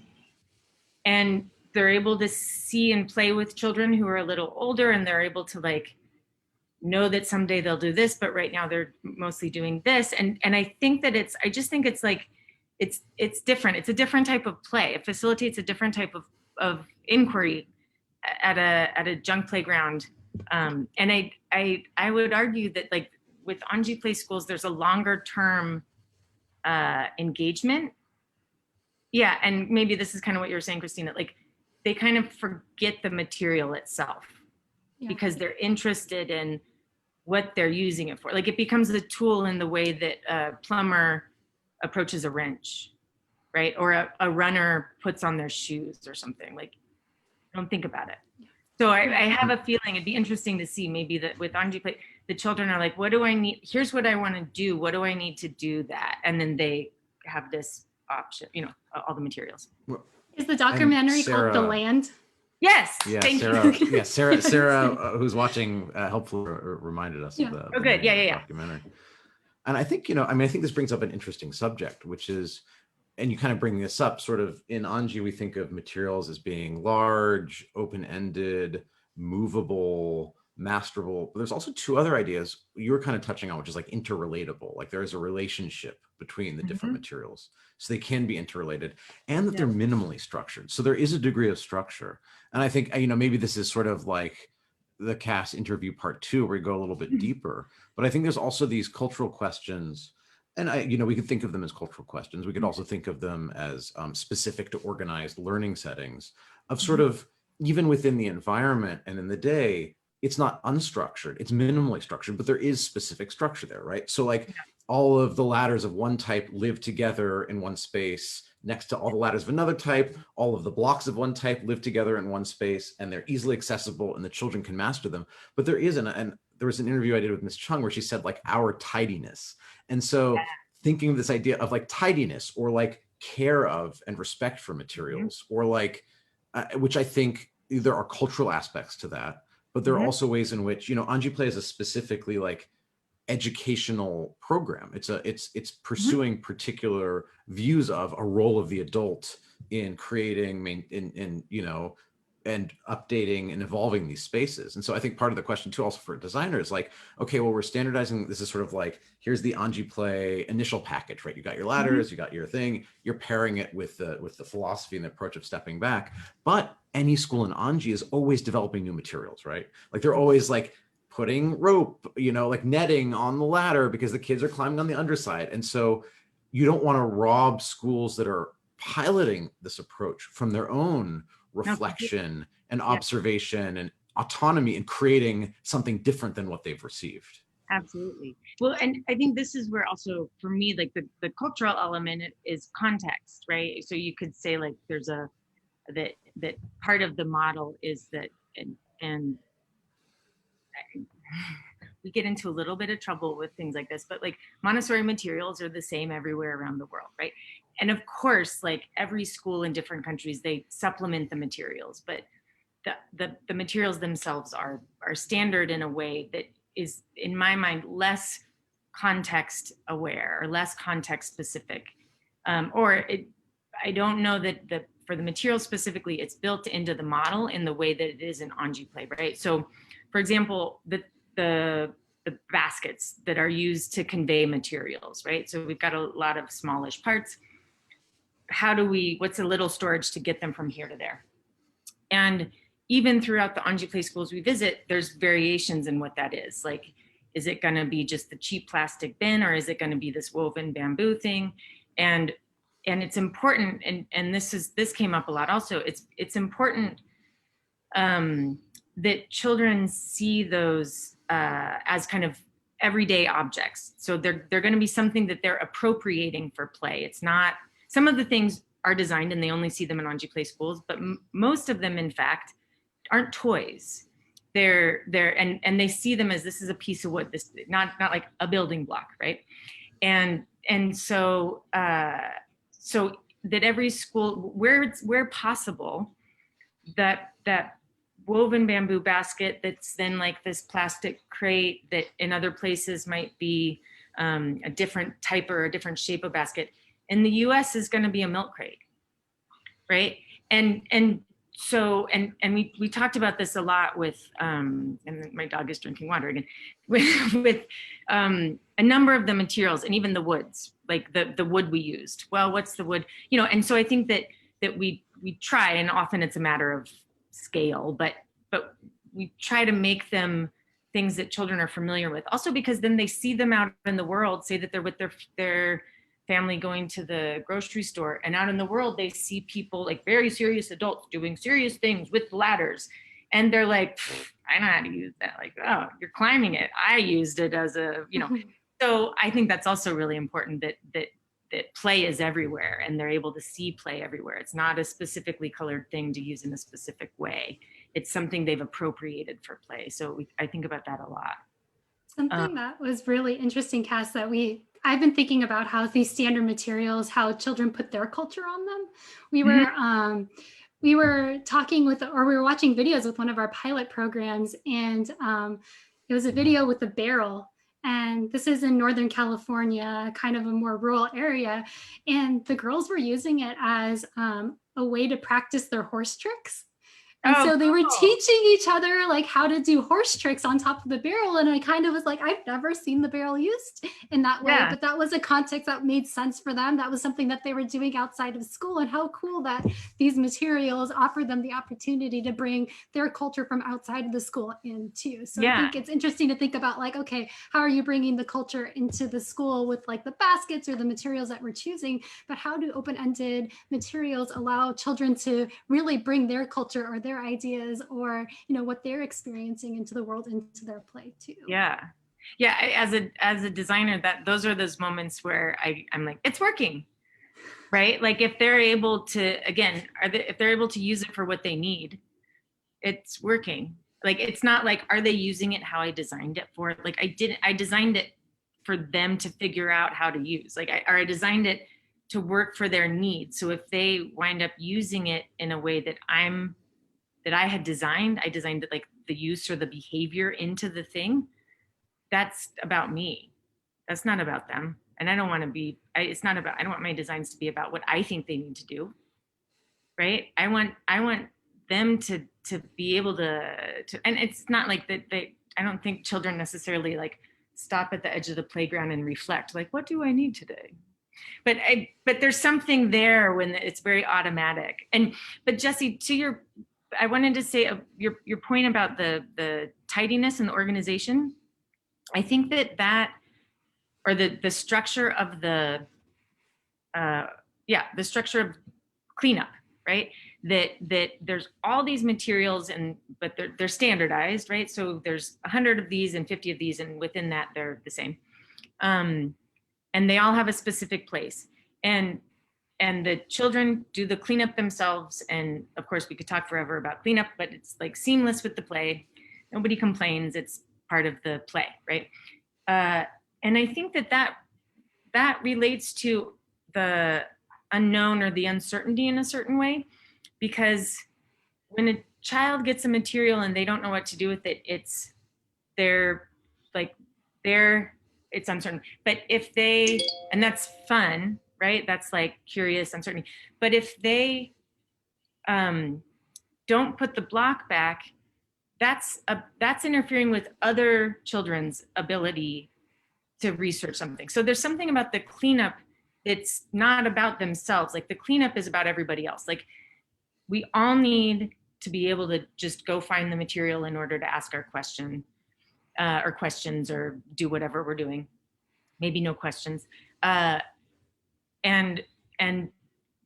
and they're able to see and play with children who are a little older, and they're able to like know that someday they'll do this, but right now they're mostly doing this. And I think that I just think it's like, it's different. It's a different type of play. It facilitates a different type of inquiry at a junk playground. And I would argue that like with Anji Play schools, there's a longer term engagement. Yeah, and maybe this is kind of what you were saying, Krystina, like they kind of forget the material itself because they're interested in what they're using it for. Like it becomes a tool in the way that a plumber approaches a wrench, right? Or a runner puts on their shoes or something. Like, don't think about it. So I have a feeling it'd be interesting to see maybe that with Anji Play, the children are like, what do I need? Here's what I want to do. What do I need to do that? And then they have this option, you know, all the materials. Is the documentary called The Land? Yes. Yeah, thank Sarah. you. Yeah, Sarah, who's watching, helpfully reminded us of the good. Yeah. documentary. And I think, I think this brings up an interesting subject, which is, and you kind of bring this up, sort of in Anji, we think of materials as being large, open-ended, movable, masterable. But there's also two other ideas you were kind of touching on, which is like interrelatable. Like there is a relationship between the different materials, so they can be interrelated, and that they're minimally structured. So there is a degree of structure. And I think, maybe this is sort of like the Cas interview part 2, where we go a little bit deeper. But I think there's also these cultural questions. And we could think of them as cultural questions. We could also think of them as specific to organized learning settings of sort of, even within the environment and in the day, it's not unstructured, it's minimally structured, but there is specific structure there, right? So like all of the ladders of one type live together in one space next to all the ladders of another type, all of the blocks of one type live together in one space, and they're easily accessible and the children can master them. But there is, and there was an interview I did with Ms. Chung where she said like our tidiness. And so thinking of this idea of like tidiness or like care of and respect for materials, or like, which I think there are cultural aspects to that, but there are also ways in which, Anji Play is a specifically like educational program. It's pursuing particular views of a role of the adult in creating, and updating and evolving these spaces. And so I think part of the question too, also for a designer, is like, okay, well, we're standardizing. This is sort of like, here's the Anji Play initial package, right? You got your ladders, you got your thing, you're pairing it with the philosophy and the approach of stepping back. But any school in Anji is always developing new materials, right? Like they're always like putting rope, like netting on the ladder because the kids are climbing on the underside. And so you don't want to rob schools that are piloting this approach from their own reflection and observation and autonomy and creating something different than what they've received. Absolutely. Well, and I think this is where also for me, like the cultural element is context, right? So you could say like there's that part of the model is that, and we get into a little bit of trouble with things like this, but like Montessori materials are the same everywhere around the world, right? And of course, like every school in different countries, they supplement the materials, but the materials themselves are standard in a way that is, in my mind, less context aware or less context specific. I don't know that for the material specifically, it's built into the model in the way that it is in Anji Play, right? So for example, the baskets that are used to convey materials, right? So we've got a lot of smallish parts. What's a little storage to get them from here to there? And even throughout the Anji Play schools we visit, there's variations in what that is. Like, is it gonna be just the cheap plastic bin, or is it gonna be this woven bamboo thing? And it's important, and this came up a lot also, it's important that children see those as kind of everyday objects. So they're going to be something that they're appropriating for play. It's not, some of the things are designed and they only see them in Anji Play schools, but most of them, in fact, aren't toys. They're and they see them as, this is a piece of wood, this not like a building block, right? And so so that every school, where possible, that woven bamboo basket that's then like this plastic crate that in other places might be a different type or a different shape of basket, in the US is going to be a milk crate, right? And so we talked about this a lot with and my dog is drinking water again, with a number of the materials, and even the woods, like the wood we used. Well, what's the wood, you know? And so I think that we try, and often it's a matter of scale, but we try to make them things that children are familiar with. Also because then they see them out in the world, say that they're with their family going to the grocery store, and out in the world they see people, like very serious adults doing serious things with ladders, and they're like, I know how to use that. Like, oh, you're climbing it. I used it as a, you know. So I think that's also really important, that play is everywhere, and they're able to see play everywhere. It's not a specifically colored thing to use in a specific way. It's something they've appropriated for play. So I think about that a lot. Something that was really interesting, Cass, that I've been thinking about how these standard materials, how children put their culture on them. We were talking we were watching videos with one of our pilot programs, and it was a video with a barrel. And this is in Northern California, kind of a more rural area. And the girls were using it as a way to practice their horse tricks. And so they were teaching each other like how to do horse tricks on top of the barrel. And I kind of was like, I've never seen the barrel used in that way, but that was a context that made sense for them. That was something that they were doing outside of school, and how cool that these materials offer them the opportunity to bring their culture from outside of the school in too. So I think it's interesting to think about, like, okay, how are you bringing the culture into the school with like the baskets or the materials that we're choosing, but how do open-ended materials allow children to really bring their culture or their ideas, or what they're experiencing into the world, into their play too. As a designer, those are those moments where I'm like, it's working, right? Like if they're able to, again, if they're able to use it for what they need, it's working. Like, it's not like, are they using it how I designed it for? Like I designed it for them to figure out how to use. Like I designed it to work for their needs. So if they wind up using it in a way that I had designed, I designed it, like the use or the behavior into the thing. That's about me. That's not about them. And I don't want to be, I don't want my designs to be about what I think they need to do. Right. I want them to be able to, and it's not like that I don't think children necessarily like stop at the edge of the playground and reflect, like, what do I need today? But there's something there when it's very automatic. But Jessie, I wanted to say your point about the tidiness and the organization. I think that or the structure of the structure of cleanup, right? That there's all these materials, but they're standardized, right? So there's 100 of these and 50 of these, and within that they're the same, and they all have a specific place. And the children do the cleanup themselves. And of course we could talk forever about cleanup, but it's like seamless with the play. Nobody complains. It's part of the play, right? And I think that relates to the unknown or the uncertainty in a certain way, because when a child gets a material and they don't know what to do with it, it's uncertain. But if and that's fun, right? That's like curious uncertainty. But if they don't put the block back, that's interfering with other children's ability to research something. So there's something about the cleanup. It's not about themselves. Like the cleanup is about everybody else. Like we all need to be able to just go find the material in order to ask our question or questions or do whatever we're doing. Maybe no questions. And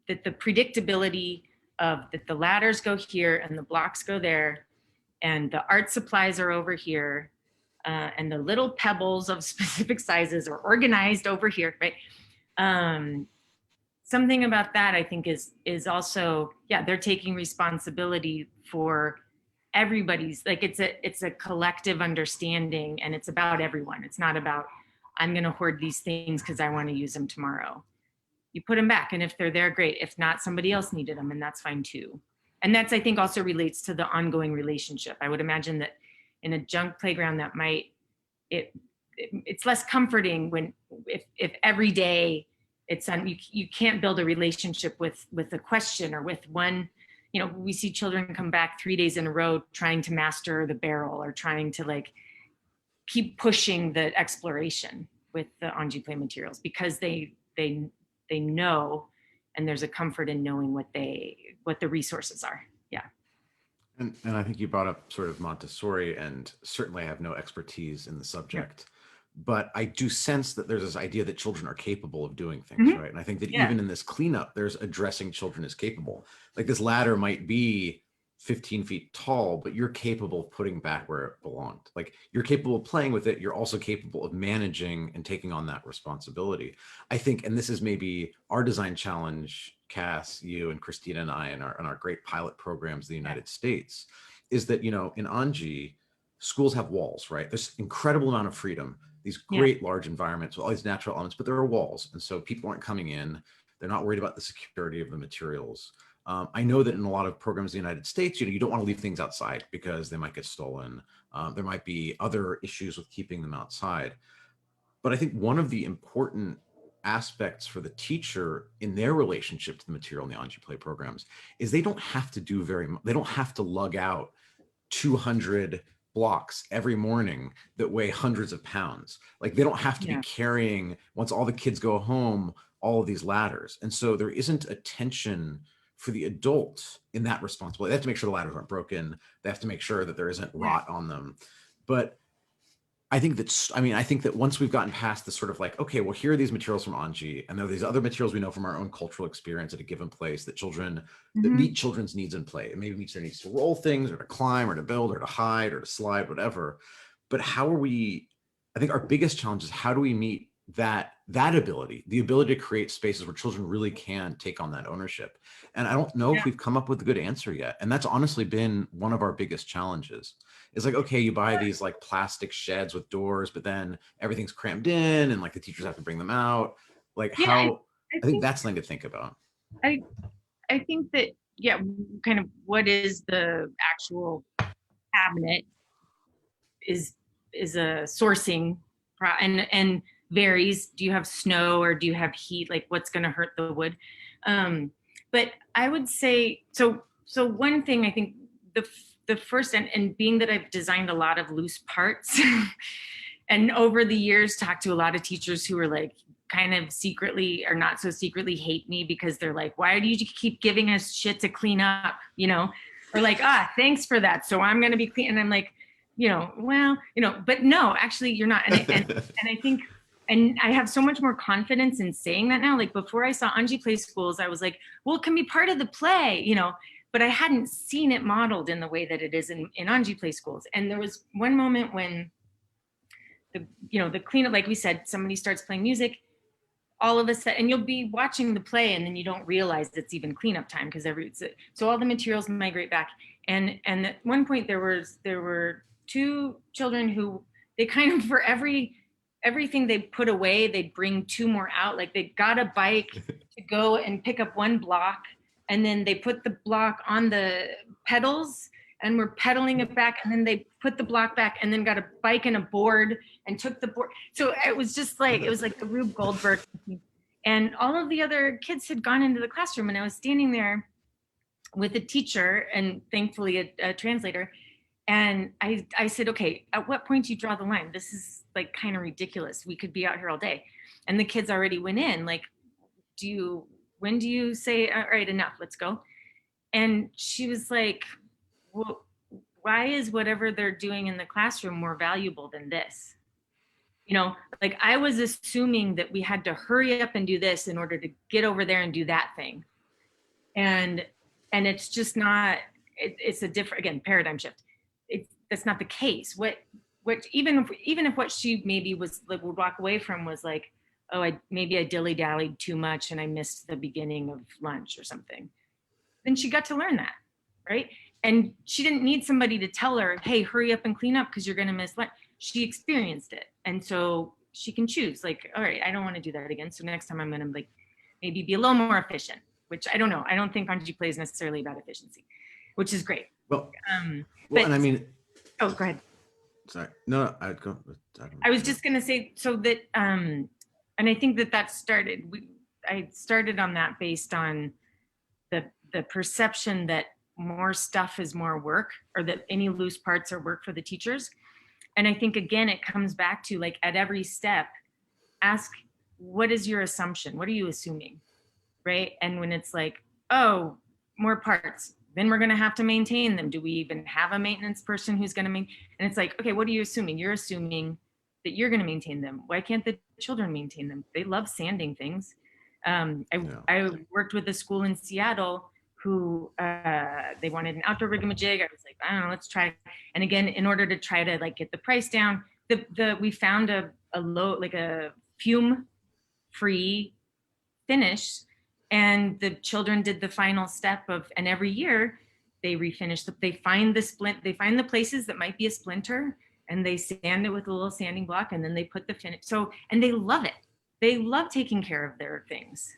that the predictability of that the ladders go here and the blocks go there and the art supplies are over here and the little pebbles of specific sizes are organized over here, right? Something about that I think is also, yeah, they're taking responsibility for everybody's, like it's a collective understanding and it's about everyone. It's not about, I'm gonna hoard these things because I want to use them tomorrow. You put them back, and if they're there, great. If not, somebody else needed them, and that's fine too. And that's, I think, also relates to the ongoing relationship. I would imagine that in a junk playground, that might, it's less comforting when, if every day it's you can't build a relationship with a question or with one, you know, we see children come back 3 days in a row trying to master the barrel or trying to like keep pushing the exploration with the Anji play materials because they know, and there's a comfort in knowing what the resources are. Yeah. And I think you brought up sort of Montessori, and certainly I have no expertise in the subject, but I do sense that there's this idea that children are capable of doing things, right? And I think that even in this cleanup, there's addressing children as capable. Like this ladder might be 15 feet tall, but you're capable of putting back where it belonged. Like you're capable of playing with it. You're also capable of managing and taking on that responsibility. I think, and this is maybe our design challenge, Cass, you and Krystina and I, and our great pilot programs in the United States, is that, you know, in Anji, schools have walls, right? There's incredible amount of freedom, these great large environments with all these natural elements, but there are walls. And so people aren't coming in. They're not worried about the security of the materials. I know that in a lot of programs in the United States, you know, you don't want to leave things outside because they might get stolen. There might be other issues with keeping them outside. But I think one of the important aspects for the teacher in their relationship to the material in the Anji Play programs is they don't have to do very much. They don't have to lug out 200 blocks every morning that weigh hundreds of pounds. Like they don't have to be carrying, once all the kids go home, all of these ladders. And so there isn't a tension for the adult in that responsibility. They have to make sure the ladders aren't broken. They have to make sure that there isn't rot on them. But I think that once we've gotten past this sort of like, okay, well, here are these materials from Anji, and there are these other materials we know from our own cultural experience at a given place that that meet children's needs in play. It maybe meets their needs to roll things or to climb or to build or to hide or to slide, whatever. But how are we, I think our biggest challenge is how do we meet that ability, the ability to create spaces where children really can take on that ownership. And I don't know if we've come up with a good answer yet. And that's honestly been one of our biggest challenges. It's like, okay, you buy these like plastic sheds with doors, but then everything's crammed in and like the teachers have to bring them out. Like I think that's something to think about. I think that, kind of what is the actual cabinet is a sourcing and varies. Do you have snow or do you have heat? Like what's going to hurt the wood? But I would say, so one thing I think the first, and being that I've designed a lot of loose parts and over the years talked to a lot of teachers who are like kind of secretly or not so secretly hate me because they're like, why do you keep giving us shit to clean up? You know, or like, thanks for that. So I'm going to be clean. And I'm like, you know, well, you know, but no, actually you're not. And I think, and I have so much more confidence in saying that now. Like before I saw Anji Play Schools, I was like, well, it can be part of the play, you know, but I hadn't seen it modeled in the way that it is in Anji Play Schools. And there was one moment when the cleanup, like we said, somebody starts playing music, all of a sudden, and you'll be watching the play and then you don't realize it's even cleanup time because so all the materials migrate back. And at one point there were two children who they kind of, for everything they put away, they'd bring two more out. Like they got a bike to go and pick up one block, and then they put the block on the pedals and were pedaling it back, and then they put the block back and then got a bike and a board and took the board. So it was like the Rube Goldberg. And all of the other kids had gone into the classroom, and I was standing there with a teacher and thankfully a translator. And I said, okay, at what point do you draw the line? This is like kind of ridiculous. We could be out here all day. And the kids already went in, like, when do you say, all right, enough, let's go? And she was like, well, why is whatever they're doing in the classroom more valuable than this? You know, like I was assuming that we had to hurry up and do this in order to get over there and do that thing. And it's just not, it's a different, again, paradigm shift. That's not the case. What even if what she maybe was like would walk away from was like, oh, maybe I dilly-dallied too much and I missed the beginning of lunch or something. Then she got to learn that, right? And she didn't need somebody to tell her, hey, hurry up and clean up because you're gonna miss lunch. She experienced it. And so she can choose, like, all right, I don't want to do that again. So next time I'm gonna like maybe be a little more efficient, which I don't know. I don't think Anji play is necessarily about efficiency, which is great. Well, but, and I mean, oh, go ahead. Sorry, no, I'd go. I was just gonna say, so that, and I think that started. I started on that based on the perception that more stuff is more work, or that any loose parts are work for the teachers. And I think again, it comes back to like at every step, ask, what is your assumption? What are you assuming, right? And when it's like, oh, more parts, then we're going to have to maintain them. Do we even have a maintenance person who's going to maintain? And it's like, okay, what are you assuming? You're assuming that you're going to maintain them. Why can't the children maintain them? They love sanding things. I worked with a school in Seattle who they wanted an outdoor Rigamajig. I was like, I don't know, let's try. And again, in order to try to like get the price down, we found a low, like a fume-free finish. And the children did the final step of, and every year they refinish, they find the places that might be a splinter and they sand it with a little sanding block and then they put the finish. So, and they love it. They love taking care of their things,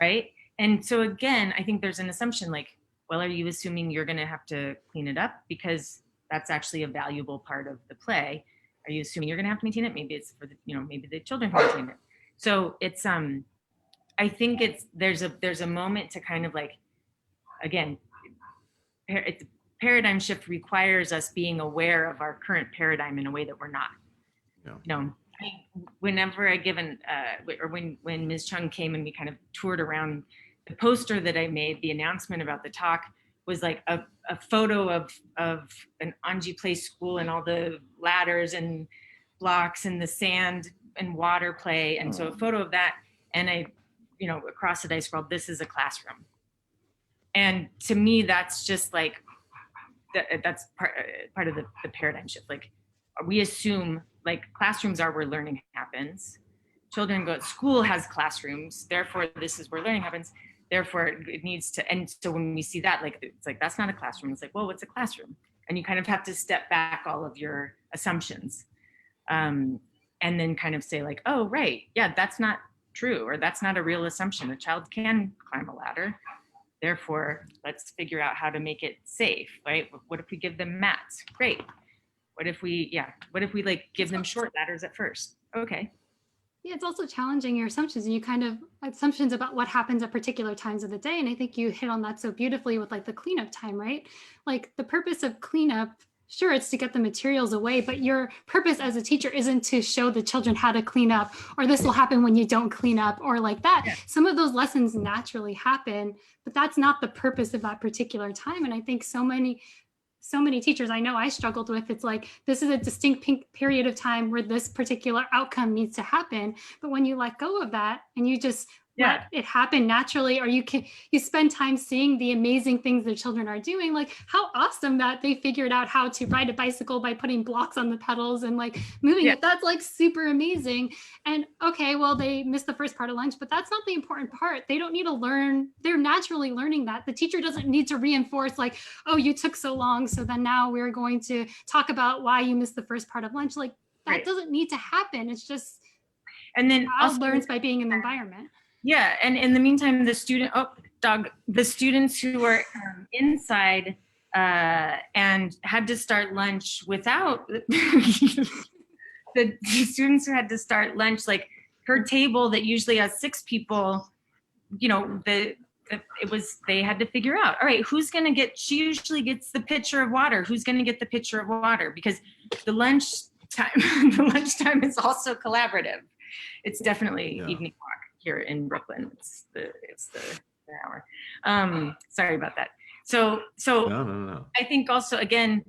right? And so again, I think there's an assumption like, well, are you assuming you're gonna have to clean it up? Because that's actually a valuable part of the play. Are you assuming you're gonna have to maintain it? Maybe it's for the, maybe the children can maintain it. So it's, I think there's a moment to kind of like, again, paradigm shift requires us being aware of our current paradigm in a way that we're not. Yeah. Whenever I given, or when Ms. Chung came and we kind of toured around, the poster that I made, the announcement about the talk was like a photo of an Anji Place school and all the ladders and blocks and the sand and water play. And so a photo of that, and I, across it, I scrolled, this is a classroom. And to me, that's just like, that's part of the paradigm shift. Like we assume like classrooms are where learning happens. Children go, school has classrooms, therefore this is where learning happens. Therefore it needs to, and so when we see that, like, it's like, that's not a classroom. It's like, well, what's a classroom? And you kind of have to step back all of your assumptions. And then kind of say like, oh, right, yeah, that's not true, or that's not a real assumption. A child can climb a ladder. Therefore, let's figure out how to make it safe, right? What if we give them mats? Great. What if we like give them short ladders at first? Okay. Yeah, it's also challenging your assumptions, and you kind of assumptions about what happens at particular times of the day. And I think you hit on that so beautifully with like the cleanup time, right? Like the purpose of cleanup, sure, it's to get the materials away, but your purpose as a teacher isn't to show the children how to clean up, or this will happen when you don't clean up, or like that. Yeah. Some of those lessons naturally happen, but that's not the purpose of that particular time. And I think so many teachers I know I struggled with, it's like, this is a distinct period of time where this particular outcome needs to happen. But when you let go of that and you just let it happen naturally, or you spend time seeing the amazing things the children are doing, like how awesome that they figured out how to ride a bicycle by putting blocks on the pedals and like moving it. That's like super amazing. And okay, well, they missed the first part of lunch, but that's not the important part. They don't need to learn. They're naturally learning that. The teacher doesn't need to reinforce like, oh, you took so long, so then now we're going to talk about why you missed the first part of lunch. Like that doesn't need to happen. It's just, and then child learns by being in the environment. Yeah, and in the meantime, the students who were inside and had to start lunch without the students who had to start lunch, like her table that usually has 6 people, the they had to figure out, all right, who's going to get, she usually gets the pitcher of water. Who's going to get the pitcher of water? Because the lunchtime is also collaborative. It's definitely evening walk here in Brooklyn. It's the hour. Sorry about that. So No. I think also, again,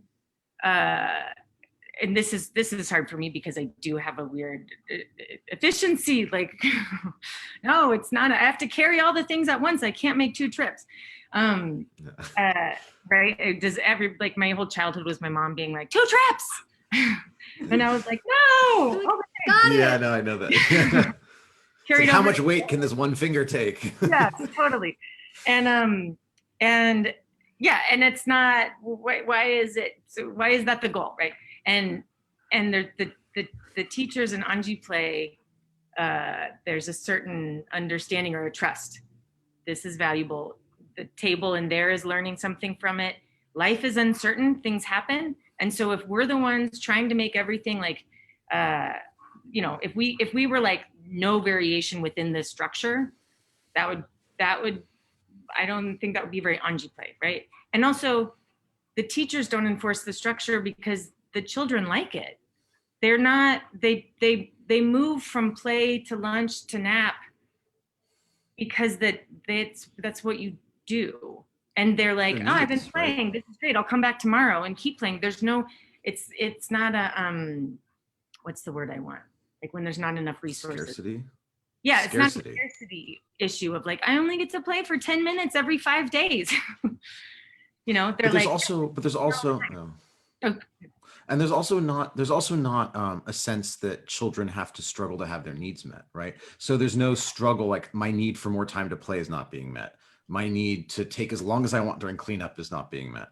and this is hard for me because I do have a weird efficiency. Like, no, it's not. I have to carry all the things at once. I can't make 2 trips. Right? Like my whole childhood was my mom being like, 2 trips, and I was like, no. Like, okay. got it. Yeah, no, I know that. Carried like, how over. much weight can this one finger take? Yeah, totally. And yeah, and it's not, why is that the goal, right? And the teachers in Anji play, there's a certain understanding or a trust. This is valuable. The table in there is learning something from it. Life is uncertain, things happen. And so if we're the ones trying to make everything like, if we were like no variation within this structure, that would, I don't think that would be very Anji play, right? And also the teachers don't enforce the structure because the children like it. They're not, they move from play to lunch to nap because that's what you do. And they're like, oh, I've been playing, right? This is great. I'll come back tomorrow and keep playing. There's no, it's not a, what's the word I want? Like when there's not enough resources. Scarcity? Yeah, it's not a Scarcity. scarcity issue of like, I only get to play for 10 minutes every 5 days. They're but there's like, also no. Okay. And there's also not a sense that children have to struggle to have their needs met, right? So there's no struggle like my need for more time to play is not being met. My need to take as long as I want during cleanup is not being met.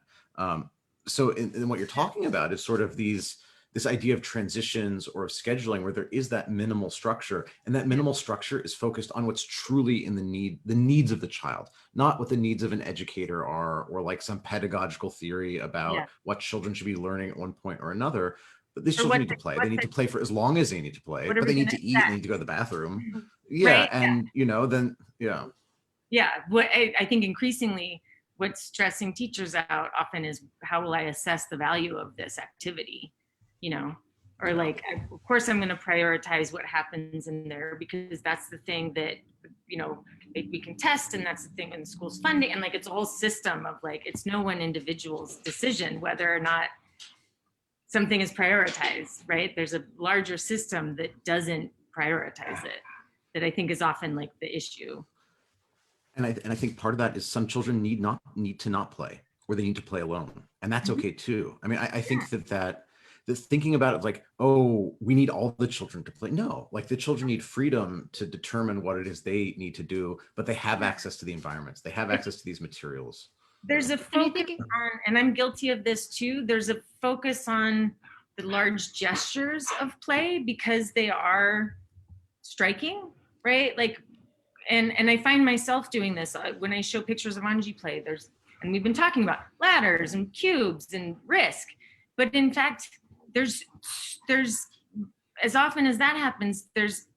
So in what you're talking about is sort of this idea of transitions or of scheduling where there is that minimal structure, and that minimal structure is focused on what's truly in the needs of the child, not what the needs of an educator are, or like some pedagogical theory about what children should be learning at one point or another. But these children need to play. They need to play for as long as they need to play, but they need to eat, they need to go to the bathroom. Yeah, right? And then Yeah, what I think increasingly what's stressing teachers out often is how will I assess the value of this activity? Or like, of course, I'm going to prioritize what happens in there because that's the thing that, we can test. And that's the thing in the school's funding. And like, it's a whole system of like, it's no one individual's decision whether or not something is prioritized, right? There's a larger system that doesn't prioritize it that I think is often like the issue. And I think part of that is some children need to not play, or they need to play alone. And that's okay too. I mean, I think that thinking about it like, oh, we need all the children to play. No, like the children need freedom to determine what it is they need to do, but they have access to the environments. They have access to these materials. There's a focus on, and I'm guilty of this too, there's a focus on the large gestures of play because they are striking, right? Like, and I find myself doing this when I show pictures of Anji play, and we've been talking about ladders and cubes and risk, but in fact, there's as often as that happens, there's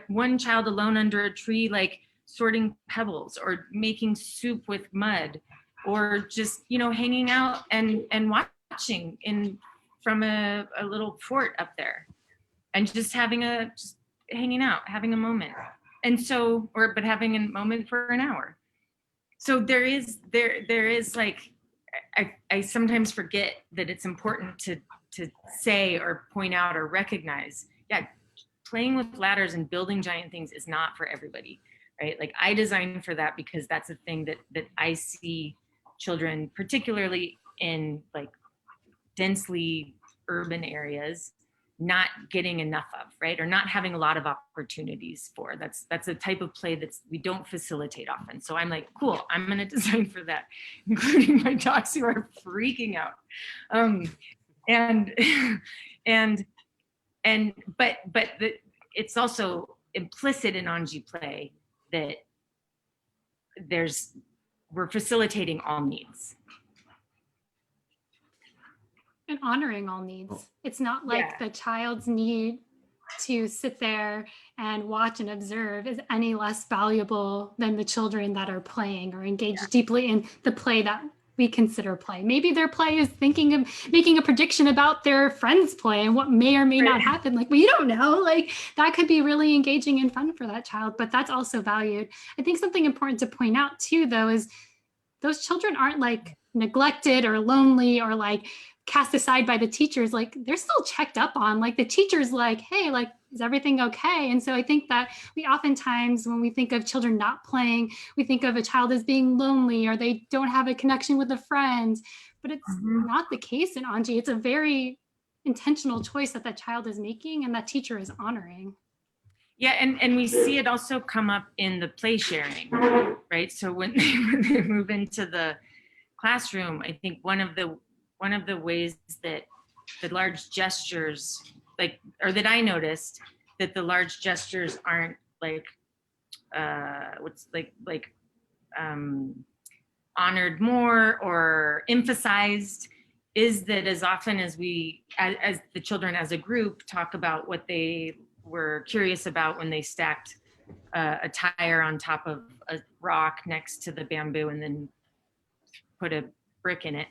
one child alone under a tree like sorting pebbles or making soup with mud, or just hanging out and watching from a little fort up there, and just hanging out, having a moment, and so but having a moment for an hour. So there is like I sometimes forget that it's important to say or point out or recognize, playing with ladders and building giant things is not for everybody, right? Like I designed for that because that's a thing that I see children, particularly in like densely urban areas, not getting enough of, right? Or not having a lot of opportunities for. That's a type of play we don't facilitate often. So I'm like, cool, I'm gonna design for that, including my dogs who are freaking out. But it's also implicit in Anji play that we're facilitating all needs. And honoring all needs. It's not like the child's need to sit there and watch and observe is any less valuable than the children that are playing or engaged deeply in the play that we consider play. Maybe their play is thinking of making a prediction about their friend's play and what may or may not happen. Like, we don't know. Like, that could be really engaging and fun for that child, but that's also valued. I think something important to point out too, though, is those children aren't like neglected or lonely or like cast aside by the teachers. Like, they're still checked up on. Like, the teacher's like, hey, like, is everything okay? And so I think that we oftentimes, when we think of children not playing, we think of a child as being lonely or they don't have a connection with a friend, but it's not the case in Anji. It's a very intentional choice that that child is making and that teacher is honoring. Yeah, and we see it also come up in the play sharing, right? So when they move into the classroom, I think one of the ways that the large gestures, like, or that I noticed, that the large gestures aren't like honored more or emphasized, is that as often as we, as the children as a group, talk about what they were curious about when they stacked a tire on top of a rock next to the bamboo and then put a brick in it.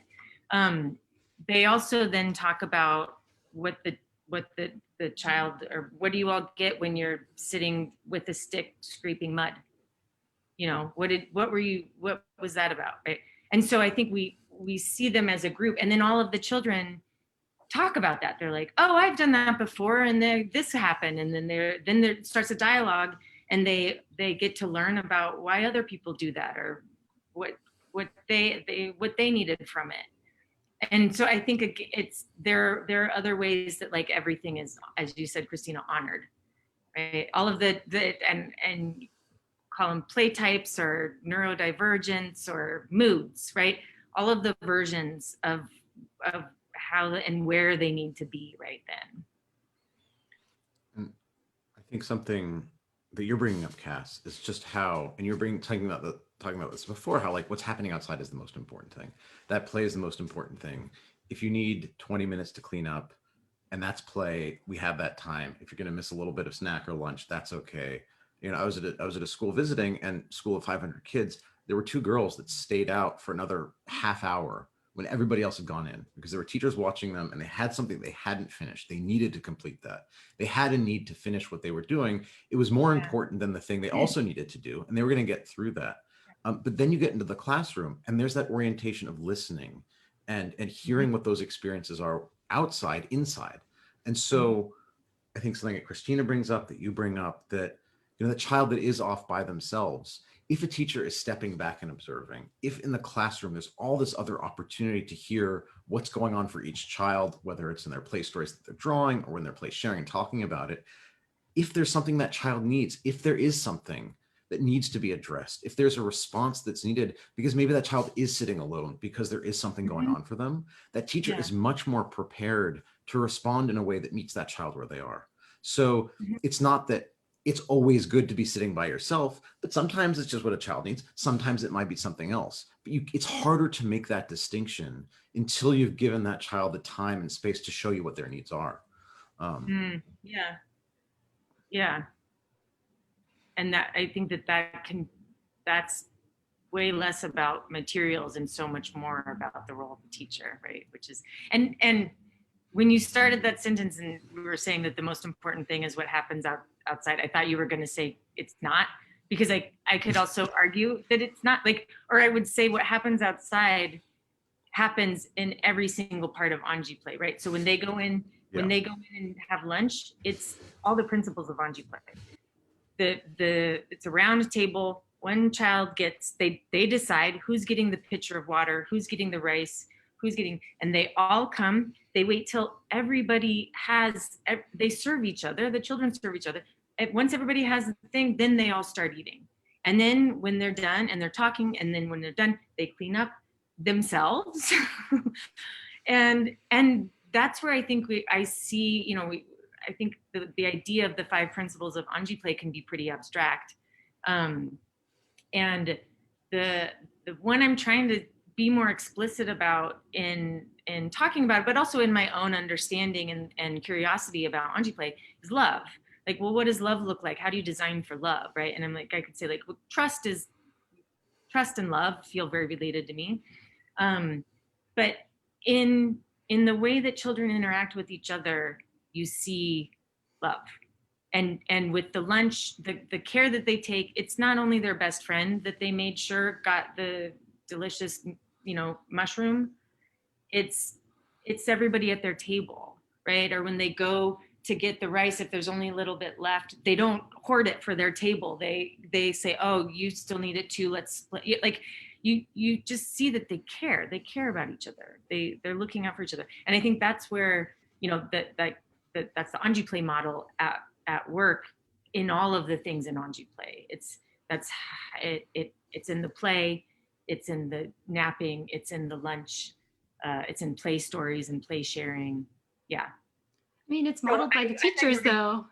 They also then talk about what the child, or what do you all get when you're sitting with a stick scraping mud? You know, what was that about, right? And so I think we see them as a group, and then all of the children talk about that. They're like, oh, I've done that before, and this happened, and then there starts a dialogue, and they get to learn about why other people do that, or what they needed from it. And so I think it's there are other ways that, like, everything is, as you said, Krystina, honored, right? All of the and call them play types or neurodivergence or moods, right? All of the versions of how and where they need to be right then. And I think something that you're bringing up, Cass, is just how, and you're talking about this before, how like what's happening outside is the most important thing. That play is the most important thing. If you need 20 minutes to clean up, and that's play, we have that time. If you're going to miss a little bit of snack or lunch, that's okay. You know, I was at a school visiting, and school of 500 kids. There were two girls that stayed out for another half hour when everybody else had gone in, because there were teachers watching them, and they had something they hadn't finished. They needed to complete that. They had a need to finish what they were doing. It was more important than the thing they also needed to do, and they were going to get through that. But then you get into the classroom, and there's that orientation of listening and hearing what those experiences are outside, inside. And so I think something that Krystina brings up, that you bring up, that, you know, the child that is off by themselves, if a teacher is stepping back and observing, if in the classroom there's all this other opportunity to hear what's going on for each child, whether it's in their play stories that they're drawing or when they're play sharing and talking about it, if there's something that child needs, if there is something that needs to be addressed, if there's a response that's needed, because maybe that child is sitting alone because there is something going on for them, that teacher is much more prepared to respond in a way that meets that child where they are. So it's not that it's always good to be sitting by yourself, but sometimes it's just what a child needs. Sometimes it might be something else, but it's harder to make that distinction until you've given that child the time and space to show you what their needs are. Yeah. And that, I think that's way less about materials and so much more about the role of the teacher, right? Which is, and when you started that sentence and we were saying that the most important thing is what happens outside, I thought you were going to say it's not, because I could also argue that it's not, like, or I would say what happens outside happens in every single part of Anji play, right? So when they go in, when they go in and have lunch, it's all the principles of Anji play. It's a round table. One child gets, they decide who's getting the pitcher of water, who's getting the rice, who's getting, and they all come. They wait till everybody has, they serve each other, the children serve each other. And once everybody has the thing, then they all start eating. And then when they're done and they're talking, and then when they're done, they clean up themselves. and that's where I think I see, you know, I think the idea of the 5 principles of Anji play can be pretty abstract. And the one I'm trying to be more explicit about in talking about it, but also in my own understanding and curiosity about Anji play is love. Like, well, what does love look like? How do you design for love, right? And I'm like, I could say like, well, trust and love feel very related to me. But in the way that children interact with each other, you see love. And with the lunch, the care that they take, it's not only their best friend that they made sure got the delicious, mushroom. It's everybody at their table, right? Or when they go to get the rice, if there's only a little bit left, they don't hoard it for their table. They say, oh, you still need it too, let's split. Like, you just see that they care about each other. They're looking out for each other. And I think that's where, that's the Anji play model at work in all of the things in Anji play. It's in the play, it's in the napping, it's in the lunch, it's in play stories and play sharing. Yeah. I mean, it's modeled by the teachers, though.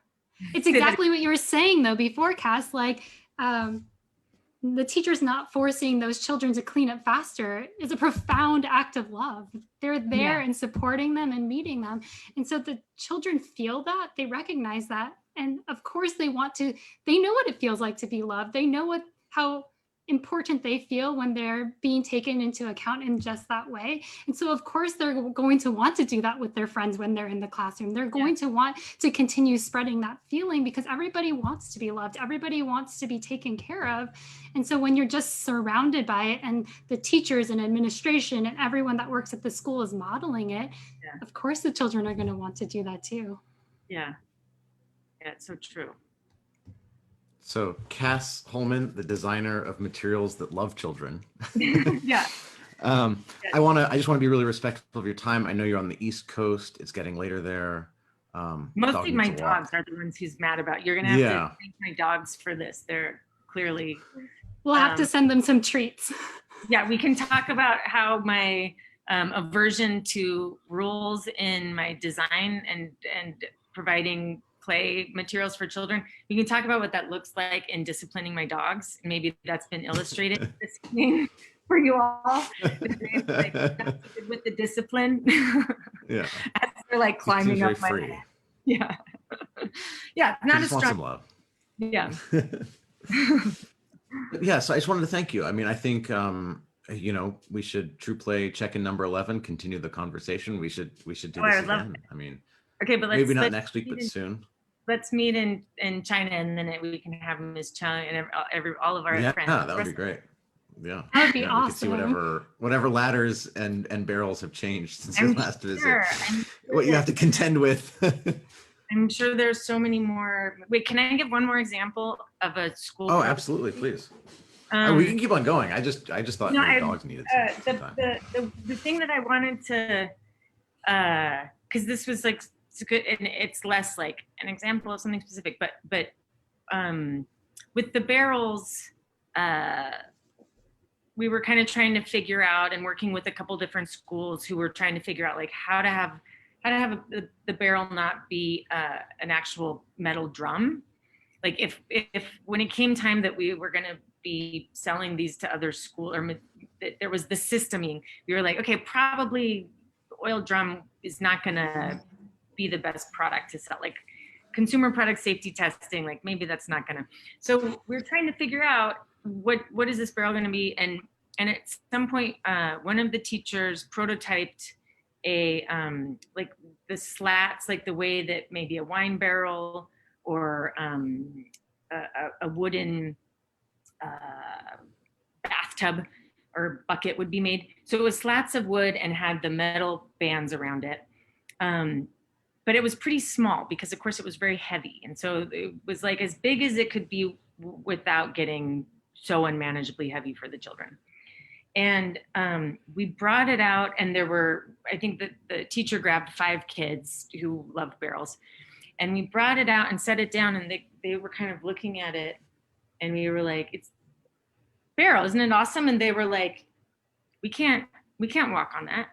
It's exactly what you were saying, though, before, Cass. Like, the teacher's not forcing those children to clean up faster is a profound act of love. They're there and supporting them and meeting them. And so the children feel that, they recognize that. And of course they know what it feels like to be loved. They know how important they feel when they're being taken into account in just that way. And so of course they're going to want to do that with their friends when they're in the classroom. They're going to want to continue spreading that feeling because everybody wants to be loved. Everybody wants to be taken care of. And so when you're just surrounded by it and the teachers and administration and everyone that works at the school is modeling it, of course the children are going to want to do that too. Yeah, it's so true. So Cas Holman, the designer of materials that love children. Yeah. I just want to be really respectful of your time. I know you're on the East Coast. It's getting later there. Mostly my dogs are the ones who's mad about. You're gonna have to thank my dogs for this. They're clearly. We'll have to send them some treats. Yeah, we can talk about how my aversion to rules in my design and providing play materials for children. We can talk about what that looks like in disciplining my dogs. Maybe that's been illustrated this evening for you all. Like, with the discipline. Yeah. As they're like climbing up my head. Yeah. Yeah. Not as strong. Want some love. Yeah. Yeah. So I just wanted to thank you. I mean, I think we should True Play check-in number 11, continue the conversation. We should do this again. I mean, okay, but maybe not next week, but soon. Let's meet in China, and then we can have Miss Chang and all of our friends. Yeah, that would be great. Yeah, that would be awesome. We could see whatever ladders and barrels have changed since the last visit. What you have to contend with. I'm sure there's so many more. Wait, can I give one more example of a school? Oh, absolutely, please. We can keep on going. I just thought dogs needed some time. The thing that I wanted to, because this was like. It's good, and it's less like an example of something specific, but with the barrels, we were kind of trying to figure out and working with a couple different schools who were trying to figure out like how to have the barrel not be an actual metal drum. Like if when it came time that we were going to be selling these to other schools, or there was the systeming, we were like, okay, probably the oil drum is not going to be the best product to sell, like consumer product safety testing, like maybe that's not gonna. So we're trying to figure out what is this barrel gonna be, and at some point one of the teachers prototyped a like the slats, like the way that maybe a wine barrel or a wooden bathtub or bucket would be made. So it was slats of wood and had the metal bands around it. But it was pretty small because of course it was very heavy. And so it was like as big as it could be without getting so unmanageably heavy for the children. And we brought it out, and there were, I think that the teacher grabbed 5 kids who loved barrels, and we brought it out and set it down, and they were kind of looking at it, and we were like, it's barrel, isn't it awesome? And they were like, we can't walk on that.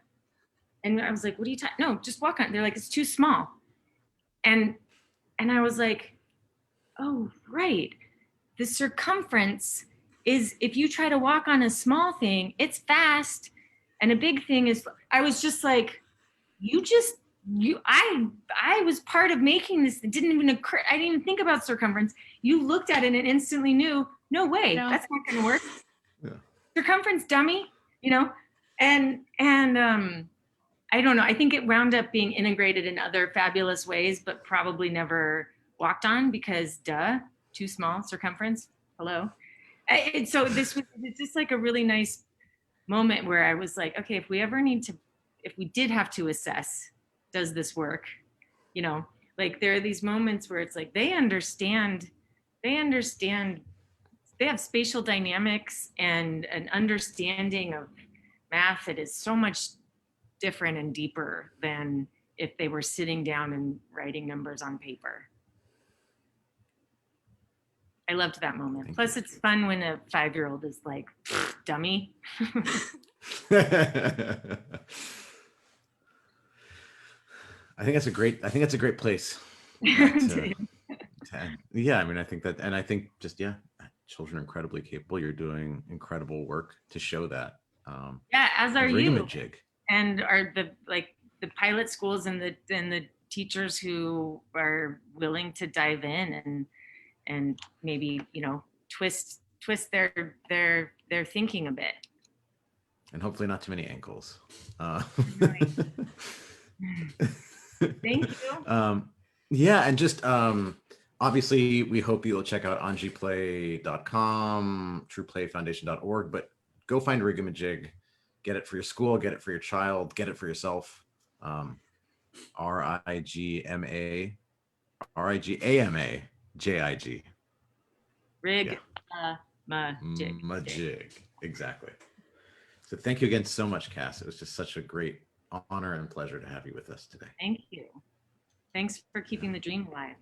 And I was like, what are you talking? No, just walk on it. They're like, it's too small. And I was like, oh, right. The circumference is, if you try to walk on a small thing, it's fast. And a big thing is, I was just like, I was part of making this. It didn't even occur. I didn't even think about circumference. You looked at it and instantly knew, no way, that's not going to work. Yeah. Circumference, dummy, and I don't know. I think it wound up being integrated in other fabulous ways, but probably never walked on because too small, circumference, hello. So this was just like a really nice moment where I was like, okay, if we did have to assess, does this work? Like there are these moments where it's like, they have spatial dynamics and an understanding of math that is so much different and deeper than if they were sitting down and writing numbers on paper. I loved that moment. Plus, it's fun when a 5-year-old is like, dummy. I think it's a great place. Yeah, I mean, I think that, and I think just, children are incredibly capable. You're doing incredible work to show that. Yeah, as are you. Rigamajig. And are the pilot schools and the teachers who are willing to dive in and maybe, twist their thinking a bit. And hopefully not too many ankles. Thank you. Yeah, and just obviously we hope you'll check out anjiplay.com, trueplayfoundation.org, but go find Rigamajig, get it for your school, get it for your child, get it for yourself. Rigamajig. Rigamajig. Exactly. So thank you again so much, Cass. It was just such a great honor and pleasure to have you with us today. Thank you. Thanks for keeping the dream alive.